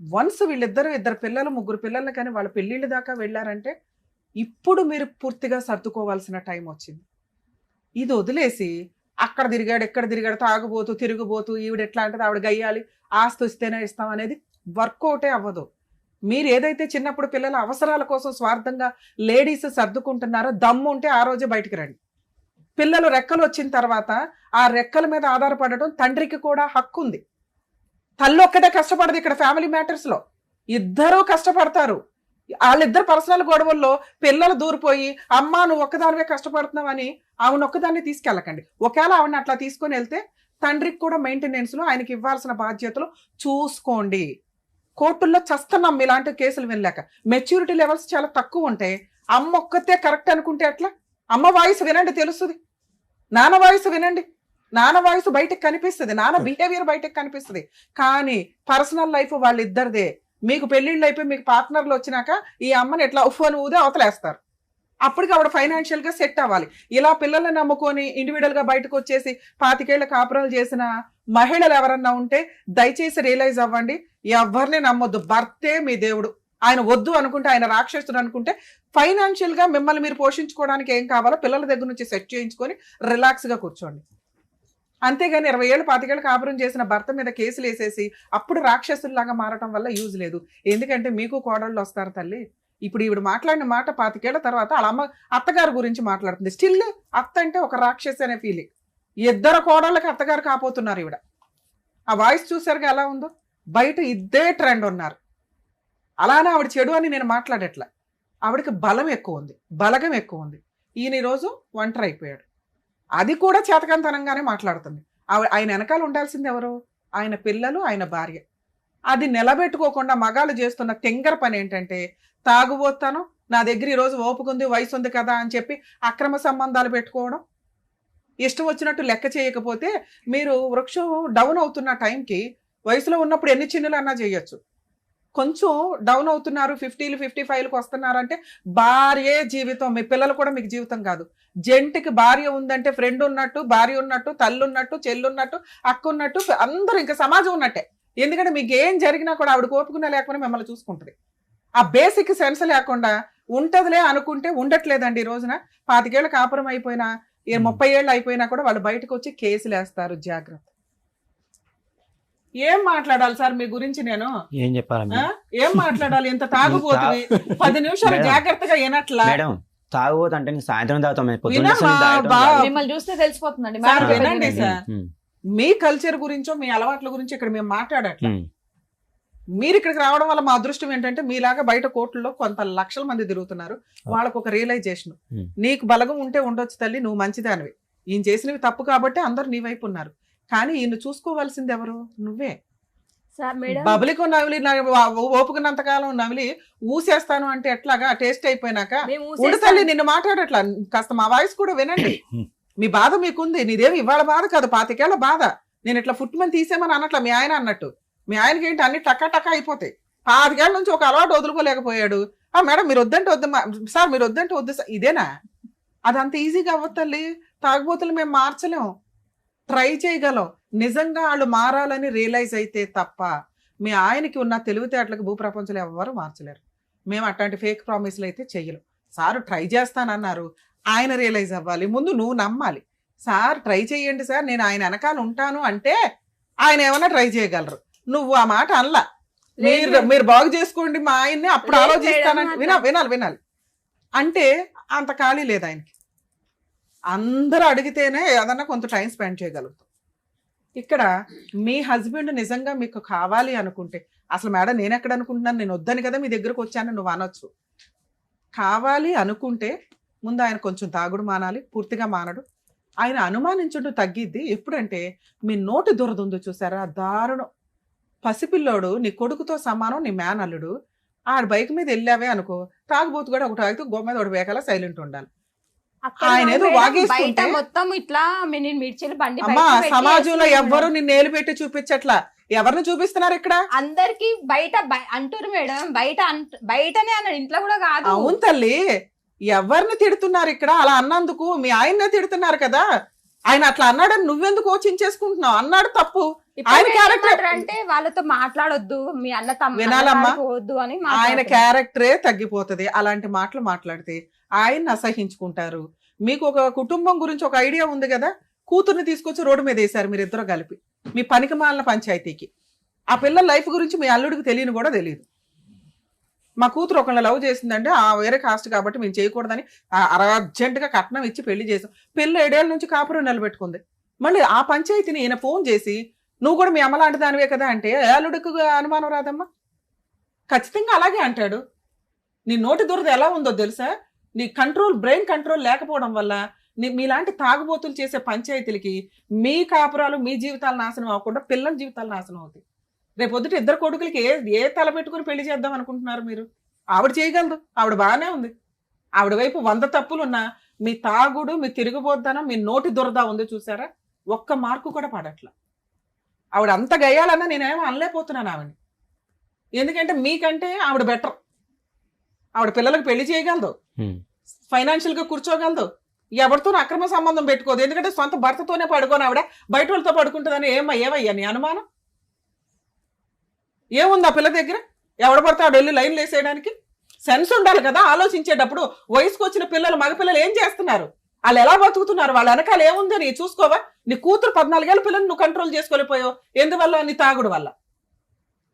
S3: వన్స్ ఇద్దరు పిల్లలు, 3 పిల్లలు కానీ వాళ్ళ పెళ్ళిళ్ళ దాకా వెళ్ళారంటే ఇప్పుడు మీరు పూర్తిగా సర్దుకోవాల్సిన టైం వచ్చింది. ఇది వదిలేసి అక్కడ తిరిగాడు, ఎక్కడ తిరిగాడు, తాగుబోతూ తిరుగుబోతూ ఈవిడ ఎట్లా అంటే ఆవిడ గయ్యాలి, ఆస్తి ఇస్తేనే ఇస్తాం అనేది వర్కౌటే అవ్వదు. మీరు ఏదైతే చిన్నప్పుడు పిల్లల అవసరాల కోసం స్వార్థంగా లేడీస్ సర్దుకుంటున్నారో దమ్ము ఉంటే ఆ రోజే బయటికి రండి. పిల్లలు రెక్కలు వచ్చిన తర్వాత ఆ రెక్కల మీద ఆధారపడటం తండ్రికి కూడా హక్కు ఉంది. తల్లి ఒక్కటే కష్టపడదు ఇక్కడ ఫ్యామిలీ మ్యాటర్స్ లో, ఇద్దరూ కష్టపడతారు. వాళ్ళిద్దరు పర్సనల్ గొడవల్లో పిల్లలు దూరిపోయి అమ్మా నువ్వు ఒక్కదానివే కష్టపడుతున్నావని ఆవిడ ఒక్కదాన్ని తీసుకెళ్ళకండి. ఒకవేళ ఆవిడని అట్లా తీసుకొని వెళ్తే తండ్రికి కూడా మెయింటెనెన్స్ లో ఆయనకి ఇవ్వాల్సిన బాధ్యతలు చూసుకోండి. కోర్టుల్లో చస్తున్నాం ఇలాంటి కేసులు వినలేక. మెచ్యూరిటీ లెవెల్స్ చాలా తక్కువ ఉంటాయి. అమ్మ ఒక్కతే కరెక్ట్ అనుకుంటే అట్లా? అమ్మ వాయిస్ వినండి తెలుస్తుంది, నాన్న వాయిస్ వినండి, నాన్న వాయిస్ బయటకు కనిపిస్తుంది, నాన్న బిహేవియర్ బయటకు కనిపిస్తుంది. కానీ పర్సనల్ లైఫ్ వాళ్ళిద్దరిదే. మీకు పెళ్లిళ్ళు అయిపోయి మీకు పార్ట్నర్లు వచ్చినాక ఈ అమ్మని ఎట్లా ఉఫ్ అని ఊదే అవతలేస్తారు. అప్పటికి ఆవిడ ఫైనాన్షియల్ గా సెట్ అవ్వాలి. ఇలా పిల్లల్ని నమ్ముకొని ఇండివిడువల్ గా బయటకు వచ్చేసి 25 ఏళ్ల కాపురాలు చేసిన మహిళలు ఎవరన్నా ఉంటే దయచేసి రియలైజ్ అవ్వండి, ఎవరిని నమ్మొద్దు. భర్తే మీ దేవుడు. ఆయన వద్దు అనుకుంటే, ఆయన రాక్షసుడు అనుకుంటే ఫైనాన్షియల్ గా మిమ్మల్ని మీరు పోషించుకోవడానికి ఏం కావాలో పిల్లల దగ్గర నుంచి సెట్ చేయించుకొని రిలాక్స్ గా కూర్చోండి. అంతేగాని 20 ఏళ్ళు 25 ఏళ్ళు కాపురం చేసిన భర్త మీద కేసులు వేసేసి అప్పుడు రాక్షసుల్లాగా మారటం వల్ల యూజ్ లేదు. ఎందుకంటే మీకు కోడళ్ళు వస్తారు తల్లి. ఇప్పుడు ఈవిడ మాట్లాడిన మాట 25 ఏళ్ల తర్వాత వాళ్ళ అమ్మ అత్తగారి గురించి మాట్లాడుతుంది. స్టిల్ అత్త అంటే ఒక రాక్షసి అనే ఫీలింగ్. ఇద్దరు కోడళ్ళకి అత్తగారు కాపోతున్నారు ఈవిడ. ఆ వాయిస్ చూసారుగా ఎలా ఉందో. బయట ఇద్దే ట్రెండ్ ఉన్నారు. అలానే ఆవిడ చెడు అని నేను మాట్లాడట్లా. ఆవిడకి బలం ఎక్కువ ఉంది, బలగం ఎక్కువ ఉంది. ఈయన ఈరోజు ఒంటరి అయిపోయాడు. అది కూడా చేతకంతనంగానే మాట్లాడుతుంది. ఆయన వెనకాల ఉండాల్సింది ఎవరు? ఆయన పిల్లలు, ఆయన భార్య. అది నిలబెట్టుకోకుండా మగాళ్ళు చేస్తున్న తెంగర పని ఏంటంటే, తాగుబోతాను, నా దగ్గర ఈరోజు ఓపుకుంది, వయసు ఉంది కదా అని చెప్పి అక్రమ సంబంధాలు పెట్టుకోవడం. ఇష్టం వచ్చినట్టు లెక్క చేయకపోతే మీరు వృక్షం డౌన్ అవుతున్న టైంకి వయసులో ఉన్నప్పుడు ఎన్ని చిన్నులు అన్నా చేయొచ్చు. కొంచెం డౌన్ అవుతున్నారు, 50లు 55లకు వస్తున్నారు అంటే భార్యే జీవితం. మీ పిల్లలు కూడా మీకు జీవితం కాదు. జంటికి భార్య ఉందంటే ఫ్రెండ్ ఉన్నట్టు, భార్య ఉన్నట్టు, తల్లి ఉన్నట్టు, చెల్లున్నట్టు, అక్క ఉన్నట్టు, అందరూ ఇంకా సమాజం ఉన్నట్టే. ఎందుకంటే మీకు ఏం జరిగినా కూడా ఆవిడ కోపుకున్నా లేకపోయినా మిమ్మల్ని చూసుకుంటుంది. ఆ బేసిక్ సెన్స్ లేకుండా ఉంటదిలే అనుకుంటే ఉండట్లేదండి. ఈ రోజున 25 ఏళ్ళ కాపురం అయిపోయినా 30 ఏళ్ళు అయిపోయినా కూడా వాళ్ళు బయటకు వచ్చి కేసులు వేస్తారు. జాగ్రత్త. ఏం మాట్లాడాలి సార్ మీ గురించి? నేను
S5: ఏం చెప్పాలి?
S3: ఏం మాట్లాడాలి? ఇంత తాగుబోతుంది 10 నిమిషాలు జాగ్రత్తగా వినట్లా.
S5: మేడం తాగుబోతు అంటే నేను సాయంత్రం తాగుతాం.
S1: మిమ్మల్ని చూస్తే తెలిసిపోతుందండి.
S3: సార్ వినండి సార్, మీ కల్చర్ గురించో మీ అలవాట్ల గురించి ఇక్కడ మేము మాట్లాడట్లా. మీరు ఇక్కడికి రావడం వల్ల మా అదృష్టం ఏంటంటే మీలాగా బయట కోర్టుల్లో కొంత లక్షల మంది తిరుగుతున్నారు. వాళ్ళకు ఒక రియలైజేషన్, నీకు బలగం ఉంటే ఉండొచ్చు తల్లి, నువ్వు మంచిదానివి. ఈయన చేసినవి తప్పు కాబట్టి అందరు నీ వైపు ఉన్నారు. కానీ ఈయన చూసుకోవాల్సింది ఎవరు? నువ్వే. బబులికి నవిలి ఓపుకున్నంత కాలం నవిలి ఊసేస్తాను అంటే ఎట్లాగా? టేస్ట్ అయిపోయినాక ఉడతల్లి నిన్ను మాట్లాడట్లా. కాస్త మా వాయిస్ కూడా వినండి. మీ బాధ మీకుంది, నీదేమి ఇవాళ బాధ కాదు, 25 ఏళ్ల బాధ. నేను ఇట్లా ఫుట్మని తీసేమని అన్నట్లా మీ ఆయన అన్నట్టు. మీ ఆయనకి ఏంటి అన్ని టకా టకా అయిపోతాయి. 25 ఏళ్ళ నుంచి ఒక అలవాటు వదులుకోలేకపోయాడు. మేడం మీరు వద్దంటే వద్దు సార్, మీరు వద్దంటే వద్దు సార్. ఇదేనా? అదంత ఈజీగా అవ్వద్దండి. తాగుబోతులు మేము మార్చలేం, ట్రై చేయగలం. నిజంగా వాళ్ళు మారాలని రియలైజ్ అయితే తప్ప మీ ఆయనకి ఉన్న తెలివితేటలకు భూప్రపంచంలో ఎవరు మార్చలేరు. మేము అట్లాంటి ఫేక్ ప్రామిస్లు అయితే చెయ్యలేం. సార్ ట్రై చేస్తానన్నారు, ఆయన రియలైజ్ అవ్వాలి. ముందు నువ్వు నమ్మాలి. సార్ ట్రై చేయండి సార్, నేను ఆయన వెనకాల ఉంటాను అంటే ఆయన ఏమైనా ట్రై చేయగలరు. నువ్వు ఆ మాట అనలా. మీరు బాగు చేసుకోండి మా ఆయన్ని, అప్పుడు ఆలోచిస్తానంటే వినాలి అంటే అంత ఖాళీ లేదు ఆయనకి. అందరూ అడిగితేనే ఏదన్నా కొంత టైం స్పెండ్ చేయగలుగుతాం. ఇక్కడ మీ హస్బెండ్ నిజంగా మీకు కావాలి అనుకుంటే, అసలు మేడం నేను ఎక్కడ అనుకుంటున్నాను, నేను వద్దని కదా మీ దగ్గరకు వచ్చాను నువ్వు అనొచ్చు. కావాలి అనుకుంటే ముందు ఆయన కొంచెం తాగుడు మానాలి. పూర్తిగా మానడు. ఆయన అనుమానించుంటూ తగ్గిద్ది ఎప్పుడంటే మీ నోటి దురదుందో చూసారా, దారుణం. పసిపిల్లోడు నీ కొడుకుతో సమానం, నీ మేనల్లుడు. ఆడ బైక్ మీద వెళ్ళావే అనుకో, తాగుబోతు కూడా ఒకటి తాగితే గోమ మీద ఒకటి వేకాల సైలెంట్ ఉండాలి. ఆయన ఏదో వాగేస్తుంటే
S2: మొత్తం ఇట్లా
S3: అమ్మా సమాజంలో ఎవ్వరు నిన్ను ఏలు పెట్టి చూపించట్లా. ఎవరిని చూపిస్తున్నారు ఇక్కడ?
S2: అందరికి బయట అంటారు మేడం, బయటనే అన్నాడు, ఇంట్లో కూడా కాదు.
S3: అవును తల్లి, ఎవరిని తిడుతున్నారు ఇక్కడ? అలా అన్నందుకు మీ ఆయన్నే తిడుతున్నారు కదా. ఆయన అట్లా అన్నాడని నువ్వెందుకు కోచించేసుకుంటున్నావు? అన్నాడు తప్పు. ఆయన క్యారెక్టర్
S2: అంటే వాళ్ళతో మాట్లాడొద్దు, మీ అన్న
S3: వినాలమ్మా,
S2: వద్దు అని
S3: ఆయన క్యారెక్టరే తగ్గిపోతుంది. అలాంటి మాటలు మాట్లాడితే ఆయన్ని అసహించుకుంటారు. మీకు ఒక కుటుంబం గురించి ఒక ఐడియా ఉంది కదా. కూతుర్ని తీసుకొచ్చి రోడ్డు మీద వేశారు మీరిద్దరు కలిపి, మీ పనికి మాలిన పంచాయతీకి. ఆ పిల్లల లైఫ్ గురించి మీ అల్లుడికి తెలియని కూడా తెలియదు. మా కూతురు ఒకళ్ళని లవ్ చేసిందంటే ఆ వేరే కాస్ట్ కాబట్టి మేము చేయకూడదని అర్జెంటుగా కట్నం ఇచ్చి పెళ్లి చేసాం. పెళ్లి 7 ఏళ్ళ నుంచి కాపురం నిలబెట్టుకుంది. మళ్ళీ ఆ పంచాయతీని ఈయన ఫోన్ చేసి నువ్వు కూడా మీ అమ్మ లాంటి దానివే కదా అంటే అల్లుడికి అనుమానం రాదమ్మా? ఖచ్చితంగా అలాగే అంటాడు. నీ నోటి దురద ఎలా ఉందో తెలుసా? నీ బ్రెయిన్ కంట్రోల్ లేకపోవడం వల్ల మీలాంటి తాగుబోతులు చేసే పంచాయతీలకి మీ కాపురాలు మీ జీవితాలు నాశనం అవ్వకుండా పిల్లల జీవితాలు నాశనం అవుతాయి. రేపొద్దుట 2 కొడుకులకి ఏ తల పెట్టుకుని పెళ్లి చేద్దాం అనుకుంటున్నారు మీరు? ఆవిడ చేయగలదు, ఆవిడ బాగానే ఉంది. ఆవిడ వైపు 100 తప్పులున్నా మీ తాగుడు, మీ తిరుగుబోద్దనం, మీ నోటి దురద ఉంది చూసారా, ఒక్క మార్కు కూడా పడట్లా. ఆవిడ అంత గయ్యాలన్నా నేనేమో అనలేకపోతున్నాను ఆవిడని. ఎందుకంటే మీకంటే ఆవిడ బెటర్. ఆవిడ పిల్లలకు పెళ్లి చేయగలదు, ఫైనాన్షియల్ గా కూర్చోగలదు, ఎవరితో అక్రమ సంబంధం పెట్టుకోదు. ఎందుకంటే సొంత భర్తతోనే పడుకోని ఆవిడ బయట వాళ్ళతో పడుకుంటుందని ఏమయ్యా నీ అనుమానం? ఏముంది ఆ పిల్ల దగ్గర? ఎవడ పడితే ఆవిడ వెళ్ళి లైన్లు వేసేయడానికి సెన్స్ ఉండాలి కదా. ఆలోచించేటప్పుడు వయసుకు వచ్చిన పిల్లలు, మగపిల్లలు ఏం చేస్తున్నారు, వాళ్ళు ఎలా బతుకుతున్నారు, వాళ్ళ వెనకాల ఏముంది నీ చూసుకోవా? నీ కూతురు 14 ఏళ్ళ పిల్లలు నువ్వు కంట్రోల్ చేసుకోలేకపోయావు. ఎందువల్ల? నీ తాగుడు వల్ల.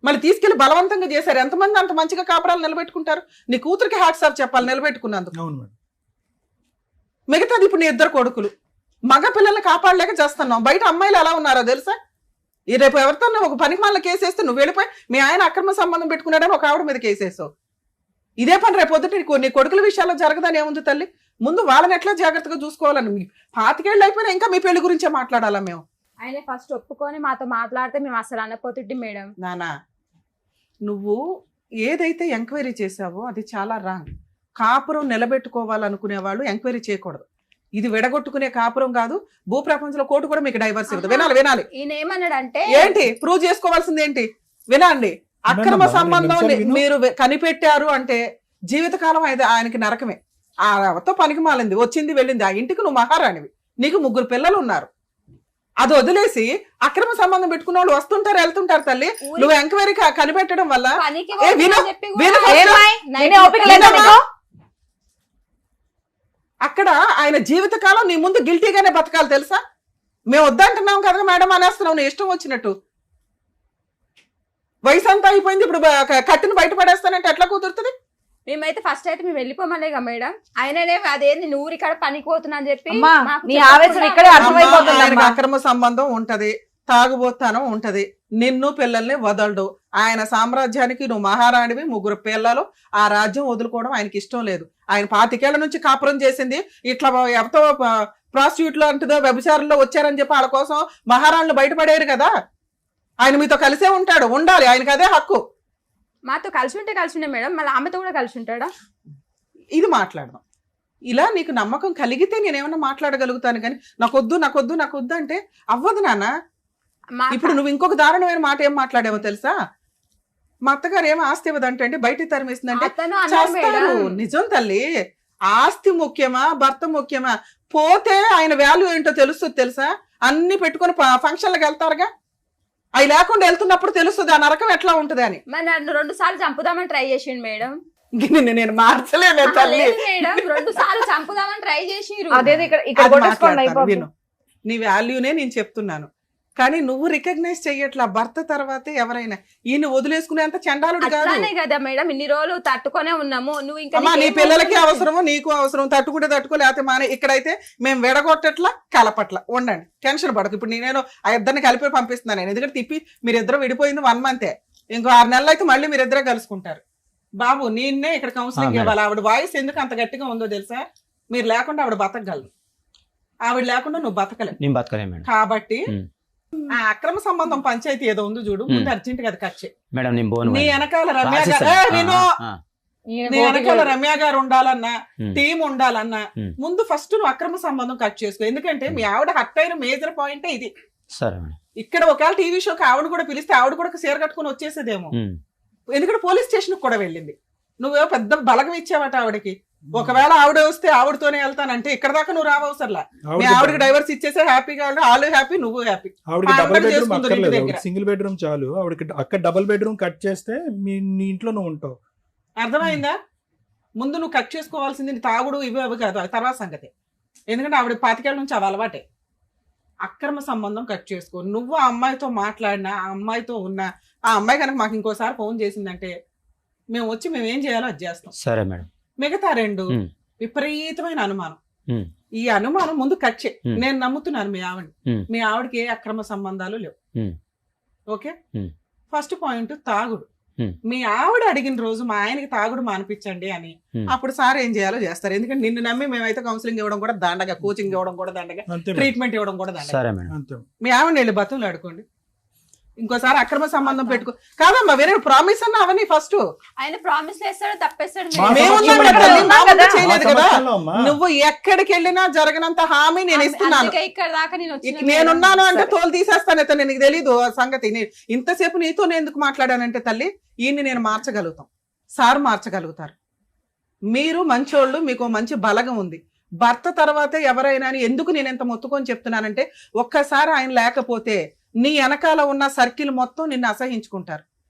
S3: మళ్ళీ తీసుకెళ్లి బలవంతంగా చేశారు. ఎంతమంది అంత మంచిగా కాపురాలు నిలబెట్టుకుంటారు? నీ కూతురికి హ్యాట్స్ ఆఫ్ చెప్పాలి నిలబెట్టుకున్నందుకు. మిగతాది ఇప్పుడు నీ 2 కొడుకులు, మగ పిల్లల్ని కాపాడలేక చేస్తున్నావు. బయట అమ్మాయిలు ఎలా ఉన్నారో తెలుసా? ఈ రేపు ఎవరితో ఒక పనికి మళ్ళీ కేసేస్తే నువ్వు వెళ్ళిపోయి మీ ఆయన అక్రమ సంబంధం పెట్టుకున్నాడని ఒక ఆవిడ మీద కేసేసావు. ఇదే పని రేపు పొద్దుట నీ కొడుకుల విషయాల్లో జరగదని ఏముంది తల్లి? ముందు వాళ్ళని ఎట్లా జాగ్రత్తగా చూసుకోవాలని. 25 ఏళ్ళు అయిపోయినా ఇంకా మీ పెళ్లి గురించే మాట్లాడాలా మేము?
S2: ఆయన ఫస్ట్ ఒప్పుకొని మాతో మాట్లాడితే మేము అసలు అనపోతుంటే మేడం.
S3: నానా, నువ్వు ఏదైతే ఎంక్వైరీ చేసావో అది చాలా రాంగ్. కాపురం నిలబెట్టుకోవాలనుకునే వాళ్ళు ఎంక్వైరీ చేయకూడదు. ఇది విడగొట్టుకునే కాపురం కాదు. భూప్రపంచంలో కోర్టు కూడా మీకు డైవర్స్ ఇవ్వదు. వినాలి.
S2: ఈయన ఏమన్నాడంటే
S3: ఏంటి ప్రూవ్ చేసుకోవాల్సింది ఏంటి? వినండి. అక్రమ సంబంధం మీరు కనిపెట్టారు అంటే జీవితకాలం ఆయనకి నరకమే. ఆతో పనికి మాలింది, వచ్చింది వెళ్ళింది. ఆ ఇంటికి నువ్వు మహారాణివి, నీకు 3 పిల్లలు ఉన్నారు. అది వదిలేసి అక్రమ సంబంధం పెట్టుకున్న వాళ్ళు వస్తుంటారు వెళ్తుంటారు తల్లి. నువ్వు ఎంక్వైరీ కనిపెట్టడం వల్ల అక్కడ ఆయన జీవితకాలం నీ ముందు గిల్టీగానే బతకాలి తెలుసా? మేము వద్దంటున్నాం కదా మేడం అనేస్తున్నావు నీ ఇష్టం వచ్చినట్టు. వయసు అంతా అయిపోయింది, ఇప్పుడు కట్టిని బయటపడేస్తానంటే ఎట్లా కుదురుతుంది?
S2: మేమైతే ఫస్ట్ అయితే మేము వెళ్ళిపోమలేగా మేడం. ఆయననే అదేంది నువ్వు ఇక్కడ పనికి పోతున్నా అని చెప్పి
S3: అక్రమ సంబంధం ఉంటది, తాగుబోతానం ఉంటది, నిన్ను పిల్లల్ని వదలడు. ఆయన సామ్రాజ్యానికి నువ్వు మహారాణివి, 3 పిల్లలు. ఆ రాజ్యం వదులుకోవడం ఆయనకి ఇష్టం లేదు. ఆయన 25 ఏళ్ల నుంచి కాపురం చేసింది ఇట్లా ఎవరితో ప్రాస్టిట్యూట్ లో అంటుందో వ్యభిచారంలో వచ్చారని చెప్పి వాళ్ళ కోసం మహారాణులు బయటపడేరు కదా. ఆయన మీతో కలిసే ఉంటాడు, ఉండాలి, ఆయనకి అదే హక్కు.
S2: మాతో కలిసి ఉంటే మేడం, మళ్ళీ ఆమెతో కూడా కలిసి ఉంటాడా?
S3: ఇది మాట్లాడదాం. ఇలా నీకు నమ్మకం కలిగితే నేనేమన్నా మాట్లాడగలుగుతాను, కానీ నాకొద్దు అంటే అవ్వదు నాన్న. ఇప్పుడు నువ్వు ఇంకొక దారుణమైన మాట ఏం మాట్లాడావో తెలుసా? మా అత్తగారు ఏమో ఆస్తి ఇవ్వదంటే బయటికి తరిమేసిందంటే చేస్తారు. నిజం తల్లి. ఆస్తి ముఖ్యమా భర్త ముఖ్యమా? పోతే ఆయన వాల్యూ ఏంటో తెలుస్తుంది తెలుసా? అన్ని పెట్టుకుని ఫంక్షన్లకు వెళ్తారుగా, అవి లేకుండా వెళ్తున్నప్పుడు తెలుస్తుంది ఆ నరకం ఎట్లా ఉంటది అని.
S2: నన్ను 2 సార్లు చంపుదామని ట్రై చేసిండు మేడం.
S3: నేను మార్చలేను తల్లి.
S2: మేడం 2 సార్లు చంపుదామని ట్రై చేసిరు.
S3: విను, నీ వాల్యూనే నేను చెప్తున్నాను. కానీ నువ్వు రికగ్నైజ్ చెయ్యట్లా. భర్త తర్వాతే ఎవరైనా. ఈయన వదిలేసుకునేంత చండాలుడు కాదు
S2: కదా మేడం. ఇన్ని రోజులు తట్టుకునే ఉన్నాము. నువ్వు ఇంకా
S3: నీ పిల్లలకి అవసరము, నీకు అవసరం. తట్టుకుంటే లేకపోతే మానే. ఇక్కడైతే మేము విడగొట్టట్లా, కలపట్ల. ఉండండి, టెన్షన్ పడకు. ఇప్పుడు నేను ఆ 2 కలిపి పంపిస్తున్నాను. నేను ఎందుకంటే తిప్పి మీరిద్దరు విడిపోయింది 1 మంతే. ఇంకో 6 నెలలు అయితే మళ్ళీ మీరిద్దరే కలుసుకుంటారు. బాబు నేనే ఇక్కడ కౌన్సిలింగ్ ఇవ్వాలి. ఆవిడ వాయిస్ ఎందుకు అంత గట్టిగా ఉందో తెలుసా? మీరు లేకుండా ఆవిడ బతకగలదు, ఆవిడ లేకుండా నువ్వు బతకలేవు. కాబట్టి ఆ అక్రమ సంబంధం పంచాయతీ ఏదో ఉంది చూడు, ముందు అర్జెంట్ గా కట్ చేయి. నీ వెనకాల రమ్య గారు ఉండాలన్నా, టీం ఉండాలన్నా ముందు ఫస్ట్ నువ్వు అక్రమ సంబంధం కట్ చేసుకో. ఎందుకంటే మీ ఆవిడ హట్ అయిన మేజర్ పాయింటే ఇది. ఇక్కడ ఒకవేళ టీవీ షోకి ఆవిడ కూడా పిలిస్తే ఆవిడ కూడా చీర కట్టుకుని వచ్చేసేదేమో. ఎందుకంటే పోలీస్ స్టేషన్ కూడా వెళ్ళింది. నువ్వేమో పెద్ద బలగం ఇచ్చావట ఆవిడకి. ఒకవేళ ఆవిడ వస్తే ఆవిడతోనే వెళ్తానంటే ఇక్కడ దాకా నువ్వు రావసర్లా. మీ ఆవిడకి డైవర్స్ ఇచ్చేసే హ్యాపీగా వాళ్ళు హ్యాపీ, నువ్వు హ్యాపీ.
S4: సింగిల్ బెడ్రూమ్ చాలు ఆవిడకి. అక్కడ డబుల్ బెడ్రూమ్ కట్ చేస్తే నీ ఇంట్లో నువ్వు ఉంటావు.
S3: అర్థమైందా? ముందు నువ్వు కట్ చేసుకోవాల్సింది తాగుడు ఇవి అవి కాదు, తర్వాత సంగతి. ఎందుకంటే ఆవిడ 25 ఏళ్ళ నుంచి అవి అలవాటే. అక్రమ సంబంధం కట్ చేసుకో. నువ్వు ఆ అమ్మాయితో మాట్లాడినా, ఆ అమ్మాయితో ఉన్నా, ఆ అమ్మాయి కనుక మాకు ఇంకోసారి ఫోన్ చేసిందంటే మేము వచ్చి మేము ఏం చేయాలో అది చేస్తాం.
S5: సరే మేడం.
S3: మిగతా 2
S5: ఉమ్.
S3: విపరీతమైన అనుమానం.
S5: ఉమ్.
S3: ఈ అనుమానం ముందు కట్ చేయి.
S5: ఉమ్.
S3: నేను నమ్ముతున్నాను మీ ఆవిడ,
S5: ఉమ్.
S3: మీ ఆవిడకి ఏ అక్రమ సంబంధాలు లేవు.
S5: ఉమ్.
S3: ఓకే,
S5: ఉమ్.
S3: ఫస్ట్ పాయింట్ తాగుడు.
S5: ఉమ్.
S3: మీ ఆవిడ అడిగిన రోజు మా ఆయనకి తాగుడు మానిపించండి అని,
S5: ఉమ్.
S3: అప్పుడు సార్ ఏం చేయాలో చేస్తారు. ఎందుకంటే నిన్ను నమ్మి మేమైతే కౌన్సిలింగ్ ఇవ్వడం కూడా దండగా, కోచింగ్ ఇవ్వడం కూడా దండగా,
S4: అంతే మేడం.
S3: ట్రీట్మెంట్ ఇవ్వడం కూడా దండగా.
S5: సరే మేడం.
S4: అంతే.
S3: మీ ఆవిడ వెళ్ళి బతులు ఆడుకోండి. ఇంకోసారి అక్రమ సంబంధం పెట్టుకో. కాదమ్మా, వేరే ప్రామిస్ అన్న అవన్నీ ఫస్ట్.
S2: ఆయన ప్రామిస్ చేస్తాడు, తప్పేస్తాడు.
S4: మా
S3: మేమున్నాం
S4: సమస్యలో
S3: కదా,
S4: ఉన్నాం
S3: మా ముందు
S1: కదా.
S3: చేయలేదు
S4: మా
S3: కదా.
S4: సమస్యలో అమ్మా.
S3: నువ్వు ఎక్కడికి వెళ్ళినా జరగనంత హామీ నేను ఇస్తున్నాను.
S2: అందుకే ఇక్కడ దాకా నేను వచ్చిన
S3: నేనున్నాను అంటే
S1: సరే.
S3: తోలు తీసేస్తాను. అయితే నీకు తెలీదు ఆ సంగతి. ఇంతసేపు నీతో నేను ఎందుకు మాట్లాడానంటే తల్లి, ఈయన్ని నేను మార్చగలుగుతాం, సార్ మార్చగలుగుతారు. మీరు మంచోళ్ళు, మీకు మంచి బలగం ఉంది. భర్త తర్వాతే ఎవరైనా అని ఎందుకు నేను ఎంత మొత్తుకొని చెప్తున్నానంటే, ఒక్కసారి ఆయన లేకపోతే నీ వెనకాల ఉన్న సర్కిల్ మొత్తం నిన్ను అసహించుకుంటారు.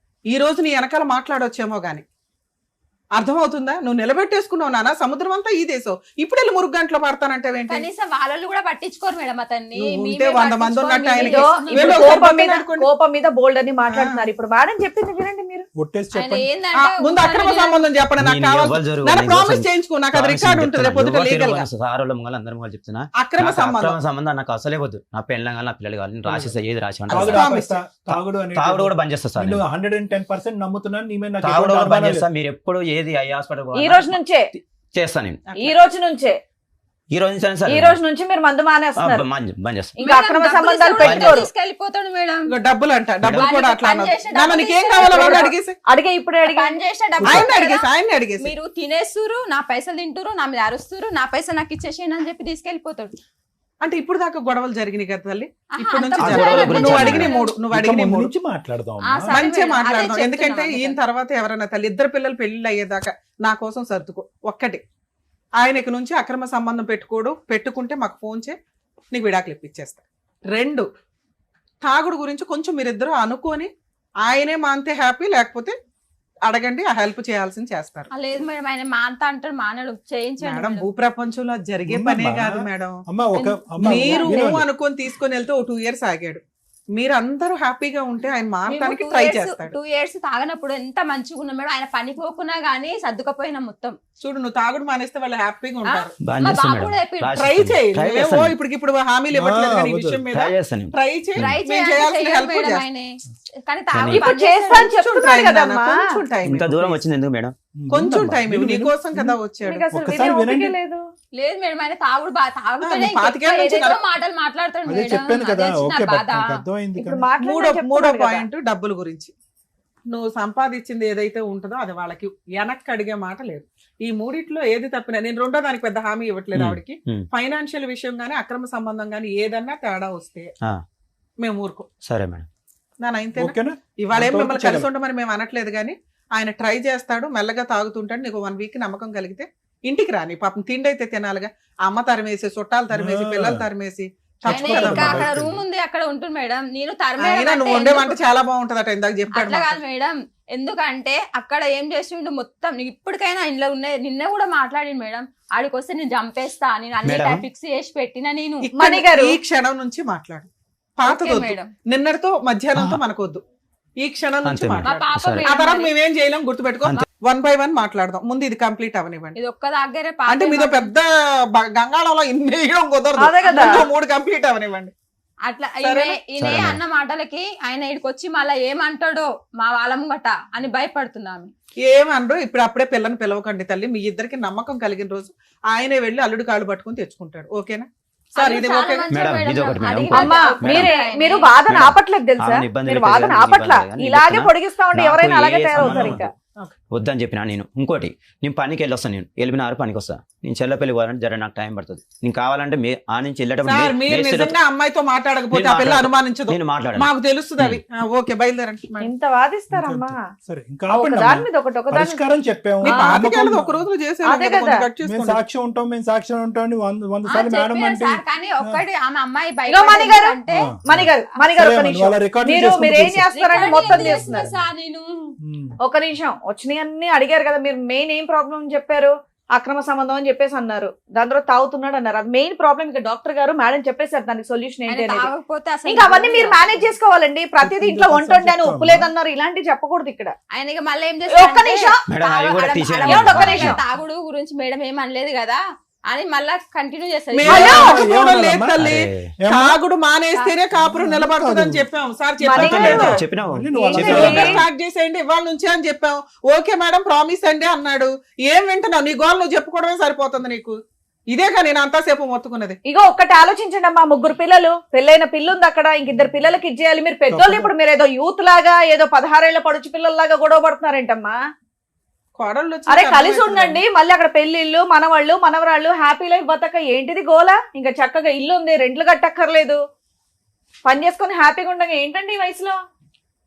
S3: ఈ రోజు నీ వెనకాల మాట్లాడొచ్చేమో గాని, అర్థమవుతుందా? నువ్వు నిలబెట్టేసుకున్నావు నాన్న, సముద్రం అంతా ఈ దేశం. ఇప్పుడు వెళ్ళి 3 గంటలు పడతానంటావేంటి?
S2: కనీసం వాళ్ళు కూడా పట్టించుకోరు మేడం అతన్ని.
S3: నువ్వు
S2: మేమే
S3: ఉంటే 100 మంది ఉన్నట్టు
S2: పట్టించుకోరు,
S3: ఆయనకి.
S2: మేమే
S1: ఇప్పుడు
S3: వీళ్ళు
S2: చేస్తున్నాం.
S3: ఒకసారి
S1: కోపం మీద
S3: పక్కన
S1: కోపం మీద బోల్డ్ అని మాట్లాడుతున్నారు. ఇప్పుడు మేడం చెప్పింది వినండి మీరు.
S4: ఒట్టేసి
S2: ఆయన
S4: చెప్పండి.
S2: ఏందంటే
S3: ముందు అక్రమ సంబంధం చెప్పండి, నాకు
S5: నేను
S3: కావాలి.
S5: ఎవరు జరుగు-
S3: నన్ను
S5: నేను
S3: ప్రామిస్
S5: కోసం
S3: చేయించుకో, నాకు అది
S5: ప్రామిస్
S3: రికార్డు ఉంటుంది
S5: చెప్తున్నా.
S3: రేపు పొద్దుట
S5: యువతి
S3: లీగల్ గా.
S5: యువకులు సారోళ్ళ ముంగలు అందరి ముంగలు చెప్తున్నా.
S3: అక్రమ
S5: నాకు
S3: సంబంధం
S5: అక్రమ సంబంధం నాకు అసలే వద్దు. నా పెళ్ళం కానీ నా పిల్లలు కావాలి, నేను రాసేస్తా, ఏది రాసి అంటే
S4: తాగుడు
S3: ప్రామిస్.
S4: ఆపేస్తా. తాగుడు అనేది
S5: తాగుడు కూడా బంద్ చేస్తా సార్.
S4: నేను
S5: నేను
S4: 110% నమ్ముతున్నాను. నీ మీద నాకు
S5: తాగుడు
S4: ఎటువంటి
S5: కూడా బంద్
S4: అనుమానం
S5: చేస్తా.
S4: లేదు.
S5: మీరు ఎప్పుడు ఏది ఐ హాస్పిటల్
S1: ఈ రోజు నుంచే,
S5: చేస్తా నేను.
S1: ఈ రోజు నుంచే,
S5: ఈ రోజు నుంచి సార్
S1: ఈ రోజు నుంచి మీరు మందు మానేస్తున్నారు.
S5: బంద్ చేస్తా.
S1: ఇంకా అక్రమ
S2: డబ్బులు
S1: సంబంధాలు
S2: ఇస్తే
S1: పెట్టుకోరు.
S2: తీసుకెళ్ళిపోతాడు మేడం.
S3: ఇగో డబ్బులు అంట, డబ్బులు
S2: మేడం.
S3: కూడా అట్లా
S2: పని
S3: అన్నారు.
S2: చేసే
S3: నాన్న
S2: డబ్బులు
S3: నీకేం
S2: ఇస్తే
S3: కావాలో
S2: డబ్బులు
S3: అడిగేసి,
S1: అడిగే ఇప్పుడే అడిగే
S2: పని చేసే డబ్బులు
S3: ఆయన
S2: ఇస్తారా?
S3: అడిగేసి, ఆయన అడిగేసి.
S2: మీరు తినేస్తురు, నా పైసలు తింటురు, నా మీద అరుస్తురు, నా పైసలు నాకు ఇచ్చేసేయండి అని చెప్పి తీసుకెళ్లిపోతాడు.
S3: అంటే ఇప్పుడు దాకా గొడవలు జరిగినాయి కదా తల్లి,
S2: ఆహా,
S3: ఇప్పుడు నుంచి
S2: అంత
S3: జరగదు.
S5: గొడవల గురించి
S3: నువ్వు అడిగిన
S5: మాట్లాడదాం.
S3: 3, నువ్వు
S4: ఇక
S3: అడిగిన
S4: ముందు
S3: 3
S4: నుంచి మాట్లాడదాం
S2: ఆ,
S4: అమ్మా.
S2: సరే.
S3: మంచిగా
S2: అదే
S3: మాట్లాడదాం.
S2: చెప్తున్నా
S3: ఎందుకంటే
S2: అందుకని.
S3: ఈయన తర్వాత ఎవరైనా తల్లి, 2 పిల్లలు పెళ్లి అయ్యేదాకా నా కోసం సర్దుకో. ఒక్కటి, ఆయనకి నుంచి అక్రమ సంబంధం పెట్టుకుంటే మాకు ఫోన్ చేయి, నీకు విడాకులు ఇప్పించేస్తా. 2, తాగుడు గురించి కొంచెం మీరిద్దరూ అనుకొని ఆయనే మాంతే హ్యాపీ, లేకపోతే అడగండి, ఆ హెల్ప్ చేయాల్సింది చేస్తారు.
S2: ఆ, లేదు మేడం, ఆయన మాంతా అంటాడు, మానడు, చేయించండి
S3: మేడం,
S2: మేడం.
S3: భూప్రపంచంలో అది జరిగే పనే
S4: ఉందమ్మా.
S3: కాదు మేడం.
S4: అమ్మా ఒక అమ్మా,
S3: మీరు
S4: వినండి.
S3: అనుకొని తీసుకొని వెళ్తే 2 ఇయర్స్ ఆగాడు. మీరు అందరూ హ్యాపీగా ఉంటే ఆయన
S2: మేము
S3: మారటానికి
S2: 2
S3: ట్రై
S2: years
S3: చేస్తాడు.
S2: 2 years తాగనప్పుడు ఎంత మంచిగా ఉన్నాం మేడం. ఆయన పనికి పోకున్నా గానీ సర్దుకపోయినా మొత్తం.
S3: చూడు, నువ్వు తాగుడు మానేస్తే వాళ్ళు హ్యాపీగా ఉంటారు.
S5: బంద్
S2: మా
S5: చేస్తా
S2: బాబు
S5: మేడం.
S2: కూడా అయిపోయింది.
S5: రాసి-
S3: ట్రై చేయి.
S5: ట్రై
S3: నువ్వేమో
S5: చేస్తాను.
S3: ఇప్పుడు హామీలు ఇవ్వట్లేదు కానీ ఈ
S4: వద్దు.
S3: విషయం మీద
S5: ట్రై చేస్తాను.
S3: ట్రై చేయి.
S2: ట్రై
S3: మేము
S2: చేయాలంటే
S3: చేయాల్సిన
S2: చెయ్యరు
S3: హెల్ప్
S2: మేడం
S3: చేస్తాం.
S2: ఆయనే. కానీ
S5: కానీ
S2: తాగుడు
S1: ఇప్పుడు
S2: బంద్
S1: చేస్తా అని
S2: చేస్తాడు.
S1: చెప్తున్నాడు కదమ్మా.
S3: కొంచెం టైం
S5: ఇంత దూరం వచ్చింది ఎందుకు మేడం?
S3: కొంచెం
S4: ఉందమ్మా.
S3: టైం
S4: విను,
S3: నీ
S4: విను.
S3: కోసం కదా వచ్చాడు.
S1: మీకు అసలు
S4: ఒక్కసారి
S1: వినే ఓపికే
S4: వినండి.
S1: లేదు.
S2: లేదు మేడం, ఆయన తాగుడు తాగుతూనే
S3: ఆ, 25 నుంచి
S2: ఏదేదో మాటలు మాట్లాడతాడు
S4: అదే
S2: మేడం.
S4: చెప్పాను కదా.
S2: అదే
S4: ఓకే
S2: నా బాధ.
S4: నాకు అర్థమైంది
S1: ఇప్పుడు
S4: కానీ.
S1: మాట్లాడమని
S3: మూడో
S1: చెప్తున్నాడు కదా.
S3: పాయింట్ డబ్బుల గురించి. నువ్వు సంపాదించింది ఏదైతే ఉంటుందో అది వాళ్ళకి వెనక్కి అడిగే మాట లేదు. ఈ మూడిట్లో ఏది తప్పినా, నేను 2వ దానికి పెద్ద హామీ ఇవ్వట్లేదు ఆవిడకి. ఫైనాన్షియల్ విషయం గానీ, అక్రమ సంబంధం గానీ ఏదన్నా తేడా వస్తే మేము ఊరుకో.
S5: సరే మేడం.
S3: నా 9th
S4: ఓకేనా?
S3: ఇవాళ ఏం మిమ్మల్ని
S4: అంతవరకు
S3: కలిసి ఉండమని మేము అనట్లేదు కానీ, ఆయన ట్రై చేస్తాడు, మెల్లగా తాగుతుంటాడు. నీకు 1 వీక్ నమ్మకం కలిగితే ఇంటికి రాని. పాపం తిండి అయితే తినాలిగా. అమ్మ తరిమేసి, చుట్టాలు తరిమేసి, పిల్లలు తరిమేసి
S2: ఆయన ఇంకా
S3: తప్పుకోదమ్మా.
S2: అక్కడ రూమ్ ఉంది, అక్కడ ఉంటుంది మేడం. నేను
S3: అయినా
S2: తరమేయడం
S3: నువ్వు వండే వంట చాలా బాగుంటదట, ఇందాక చెప్పాడు
S2: అట్లా
S3: మాకు.
S2: కాదు మేడం. ఎందుకంటే అక్కడ ఏం చేసిండు మొత్తం. నీకు ఇప్పటికైనా ఇంట్లో ఉన్నాయి. నిన్న కూడా మాట్లాడిండు మేడం. ఆడికి వస్తే నేను చంపేస్తా, నేను అన్ని
S5: మేడం.
S2: ఫిక్స్ చేసి పెట్టిన నేను.
S3: ఇక్కడ
S1: మణి గారు.
S3: ఈ క్షణం నుంచి మాట్లాడు. పాతది
S2: ఓకే
S3: వద్దు.
S2: మేడం.
S3: నిన్నటితో మధ్యాహ్నంతో మనకొద్దు. ఈ క్షణం నుంచి
S5: అంతే
S2: మా
S3: మాట్లాడు.
S2: పాప
S5: సరే.
S3: ఆ తర్వాత
S2: మేడం మరి.
S3: మేమేం చేయలేం గుర్తుపెట్టుకో.
S5: అంతే.
S3: 1 by 1 మాట్లాడదాం. ముందు ఇది కంప్లీట్ అవనివ్వండి.
S2: ఇది ఒక్క దగ్గరే
S3: అంటే మీదో పెద్ద గంగాళంలో ఇన్ని వేయడం కుదరదు.
S1: అదే కదా.
S3: ముందు 3 కంప్లీట్ అవనివ్వండి.
S2: అట్లా
S3: సరేనా?
S2: ఈయన
S5: సరే మేడం.
S2: అన్న మాటలకి ఆయన ఇక్కడికి వచ్చి మళ్ళా ఏమంటాడో మా వాళ్ళ ముంగట అని భయపడుతున్నాము.
S3: ఏమనరు. ఇప్పుడు అప్పుడే పిల్లని పిలవకండి తల్లి. మీ ఇద్దరికి నమ్మకం కలిగిన రోజు ఆయనే వెళ్ళి అల్లుడు కాళ్ళు పట్టుకుని తెచ్చుకుంటాడు. ఓకేనా సార్? ఇది
S2: చాలా
S3: ఓకే.
S2: మంచిగా
S5: మేడం,
S2: మేడం.
S5: ఇది ఒకటి మేడం.
S2: అడిగిన
S1: అమ్మా
S2: తర్వాత
S1: మీరు
S2: ఆయన.
S1: వాదన
S5: మేడం.
S1: ఆపట్లేదు తెలుసా?
S5: ఆమెను ఇబ్బంది
S1: మీరు
S5: పెట్టేది
S1: వాదన
S5: కానీ
S1: ఆపట్లా.
S5: ఇబ్బంది కానీ
S1: ఇలాగే
S5: చెప్తున్నా.
S1: పొడిగిస్తా ఉంటే
S5: నాకు
S1: ఎవరైనా అలాగే
S5: ఏ
S1: తయారవుతారు
S5: సంబంధం
S1: ఇంకా.
S5: వద్దని చెప్పినా నేను. ఇంకోటి, నేను పనికి వెళ్ళొస్తాను. నేను 8:30 పనికి వస్తా. నేను చెల్లపల్లి పోవాలంటే జర నాకు టైం పడుతుంది. నేను కావాలంటే ఆ నుంచి వెళ్ళేటప్పుడు
S3: సార్ మీరు నిజంగా అమ్మాయితో మాట్లాడకపోతే
S5: నేను
S3: ఆ పిల్ల
S5: మాట్లాడను.
S3: అనుమానించదు.
S5: నేను మాట్లాడాను.
S3: మాకు తెలుస్తుంది అవి. ఓకే, బయలుదేరండి.
S1: ఇంత వాదిస్తారమ్మా.
S4: సరే ఇంకా
S1: ఒక
S4: ఆపండి
S1: దాని
S4: అమ్మా.
S1: మీద ఒకటి, ఒక దాని మీద
S4: పరిష్కారం చెప్పాము.
S3: మీ
S1: ఆ,
S3: పాతికేళ్ళది
S4: నమ్మకం-
S3: ఒక రోజులో చేసేయాలి
S1: అదే
S3: కదా, కొంచెం
S1: కదా.
S3: కట్
S4: మేము
S3: చేసుకోండి.
S4: సాక్ష్యం ఉంటాం, మేము సాక్ష్యం ఉంటాం అని 100
S2: ఆ,
S4: సార్లు మేడం
S2: చెప్పారు
S4: అంటే
S2: సార్, కానీ ఒక్కటి ఆమె అమ్మాయి
S1: ఇగో మణి గారు.
S2: అంటే
S4: ఆ.
S1: మణి గారు ఒక
S4: సరే,
S1: నిమిషం.
S4: వాళ్ళ రికార్డులు
S1: మీరు
S4: చేసుకుంటూ
S1: ఏం
S4: కూర్చో.
S1: చేస్తారంటే మొత్తం చేస్తున్నారు.
S2: సార్ నేను
S1: ఒక నిమిషం. వచ్చినాయి అన్ని అడిగారు కదా మీరు. మెయిన్ ఏం ప్రాబ్లం చెప్పారు? అక్రమ సంబంధం అని చెప్పేసి అన్నారు, దాని తర్వాత తాగుతున్నాడు అన్నారు. అది మెయిన్ ప్రాబ్లం. ఇక డాక్టర్ గారు మేడం చెప్పేశారు దానికి సొల్యూషన్ ఏంటి అనేది.
S2: తాగకపోతే అసలు
S1: ఇంకా అవన్నీ మీరు మేనేజ్ చేసుకోవాలండి. ప్రతిదీ ఇంట్లో వంట వండాను ఉప్పు లేదన్నారు, ఇలాంటివి చెప్పకూడదు ఇక్కడ.
S2: ఆయన ఇక మళ్ళీ ఏం
S1: ఒక్క నిమిషం.
S5: మేడం అవి కూడా తీసేయండి
S1: ఏమండి, ఒక్క నిమిషం.
S2: తాగుడు గురించి మేడం ఏం అనలేదు కదా అని మళ్ళా కంటిన్యూ చేస్తారు.
S3: మేము
S1: హలో!
S3: అనుకోవడం లేదు తల్లి.
S4: ఏమన్నా?
S3: తాగుడు మానేస్తేనే కాపురం నిలబడుతుందని చెప్పాం సార్.
S5: చెప్పినావు
S3: స్టార్ట్ చేసేయండి ఇవాళ నుంచే అని చెప్పాం. ఓకే మేడం ప్రామిస్ అండి అన్నాడు. ఏం వింటున్నావు? నీ గోల్ నువ్వు చెప్పుకోవడమే సరిపోతుంది నీకు. ఇదేగా నేను అంతాసేపు మొత్తుకున్నది.
S1: ఇగో ఒక్కటి ఆలోచించండి అమ్మా, 3 పిల్లలు, పెళ్ళైన పిల్లుంది అక్కడ, ఇంక 2 పిల్లలకి ఇచ్చేయాలి. మీరు పెద్దోళ్ళు, ఇప్పుడు మీరు ఏదో యూత్ లాగా ఏదో 16 ఏళ్ల పడుచు పిల్లల్లాగా గొడవ పడుతున్నారేంటమ్మా?
S3: కోడళ్ళు వచ్చి
S1: అరే కలిసి ఉండండి. మళ్ళీ అక్కడ పెళ్లిళ్ళు, మనవాళ్ళు మనవరాళ్ళు, హ్యాపీ లైఫ్ బతక ఏంటిది గోలా? ఇంకా చక్కగా ఇల్లు ఉంది, రెంట్లు కట్టక్కర్లేదు, పని చేసుకొని హ్యాపీగా ఉండగా ఏంటండి ఈ వయసులో?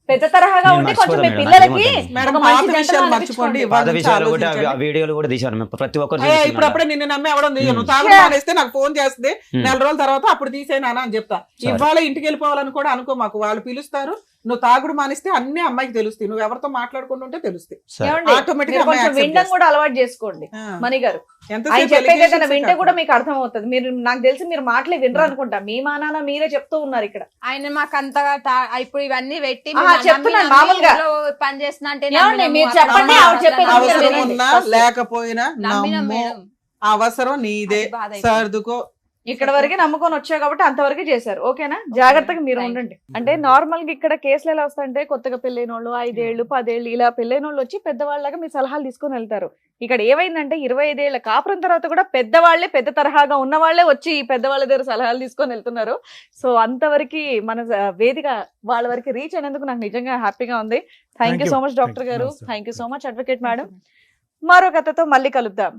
S1: పెద్ద తరహాగా ఉండి కొంచెం మీ పిల్లలకి
S3: మేడం
S1: ఒక మంచి
S3: పాత
S1: జంటను
S3: విషయాలు
S1: అనిపించుకోండి.
S3: మర్చిపోండి.
S5: పాత
S3: ఇవాళ నుంచి
S5: విషయాలు కూడా
S3: ఆలోచించండి.
S5: వీడియోలు కూడా తీశారు మేము ప్రతి ఒక్కరు
S3: అయ్యా,
S5: చూస్తున్నాం.
S3: ఇప్పుడప్పుడే నిన్ను నమ్మి ఎవడం నువ్వు తాగుడు మానేస్తే నాకు ఫోన్ చేస్తే 4 రోజుల తర్వాత అప్పుడు తీసేనా అని చెప్తా.
S5: సరే.
S3: ఇవాళ ఇంటికి వెళ్ళిపోవాలని కూడా అనుకో మాకు. వాళ్ళు పిలుస్తారు, నువ్వు తాగుడు మానేస్తే అన్ని అమ్మాయికి తెలుస్తాయి. నువ్వు ఎవరితో మాట్లాడుకుంటూ ఉంటే తెలుస్తాయి.
S5: సరే.
S1: ఏమండి?
S3: Automatic
S1: మీరు
S3: గా అమ్మాయి
S1: కొంచెం
S3: accept
S1: వినడం
S3: చేస్తుంది.
S1: కూడా అలవాటు చేసుకోండి
S3: ఆ.
S1: మణి గారు.
S3: ఎంతసేపు
S1: ఆయన చెప్పేది
S3: allegations
S1: ఏదైనా వింటే
S3: కాదు.
S1: కూడా మీకు అర్థం అవుతుంది. మీరు నాకు తెలిసి మీరు మాటలే వినరు అనుకుంటా. మీ మానాన మీరే చెప్తూ ఉన్నారు ఇక్కడ.
S2: ఆయన మాకు అంతగా ఇప్పుడు ఇవన్నీ పెట్టి
S1: ఆహా, చెప్తున్నాను మామూలుగా.
S2: పని చేస్తున్నా అంటే
S1: ఏమండి,
S2: నమ్మినాము,
S1: మీరు
S2: అట్లా
S1: చెప్పండి,
S2: నమ్మినాము,
S1: ఆవిడ చెప్పేది
S2: అట్లా
S1: మీరు
S3: అవసరం
S1: వినండి.
S3: ఉన్నా
S1: first.
S3: లేకపోయినా
S2: నమ్మినాం
S3: నమ్ము.
S2: మేడం.
S3: అవసరం నీదే,
S2: అది బాధ అయిపోయింది.
S3: సర్దుకో.
S1: ఇక్కడ వరకే నమ్ముకొని వచ్చావు కాబట్టి అంతవరకే చేశారు. ఓకేనా? జాగ్రత్తగా మీరు
S2: Thank
S1: ఉండండి. అంటే నార్మల్ గా ఇక్కడ కేసులు ఎలా వస్తాయంటే, కొత్తగా పెళ్ళైన వాళ్ళు 5 ఏళ్ళు 10 ఏళ్ళు ఇలా పెళ్ళైన వాళ్ళు వచ్చి పెద్దవాళ్ళగా మీ సలహాలు తీసుకొని వెళ్తారు. ఇక్కడ ఏమైందంటే 25 ఏళ్ల కాపురం తర్వాత కూడా పెద్దవాళ్లే, పెద్ద తరహాగా ఉన్న వాళ్ళే వచ్చి ఈ పెద్దవాళ్ళ దగ్గర సలహాలు తీసుకొని వెళ్తున్నారు. సో అంతవరకు మన వేదిక వాళ్ళ వరకు రీచ్ అయినందుకు నాకు నిజంగా హ్యాపీగా ఉంది. Thank you so much doctor గారు. Thank you so much advocate madam. మరో కథతో మళ్ళీ కలుద్దాం.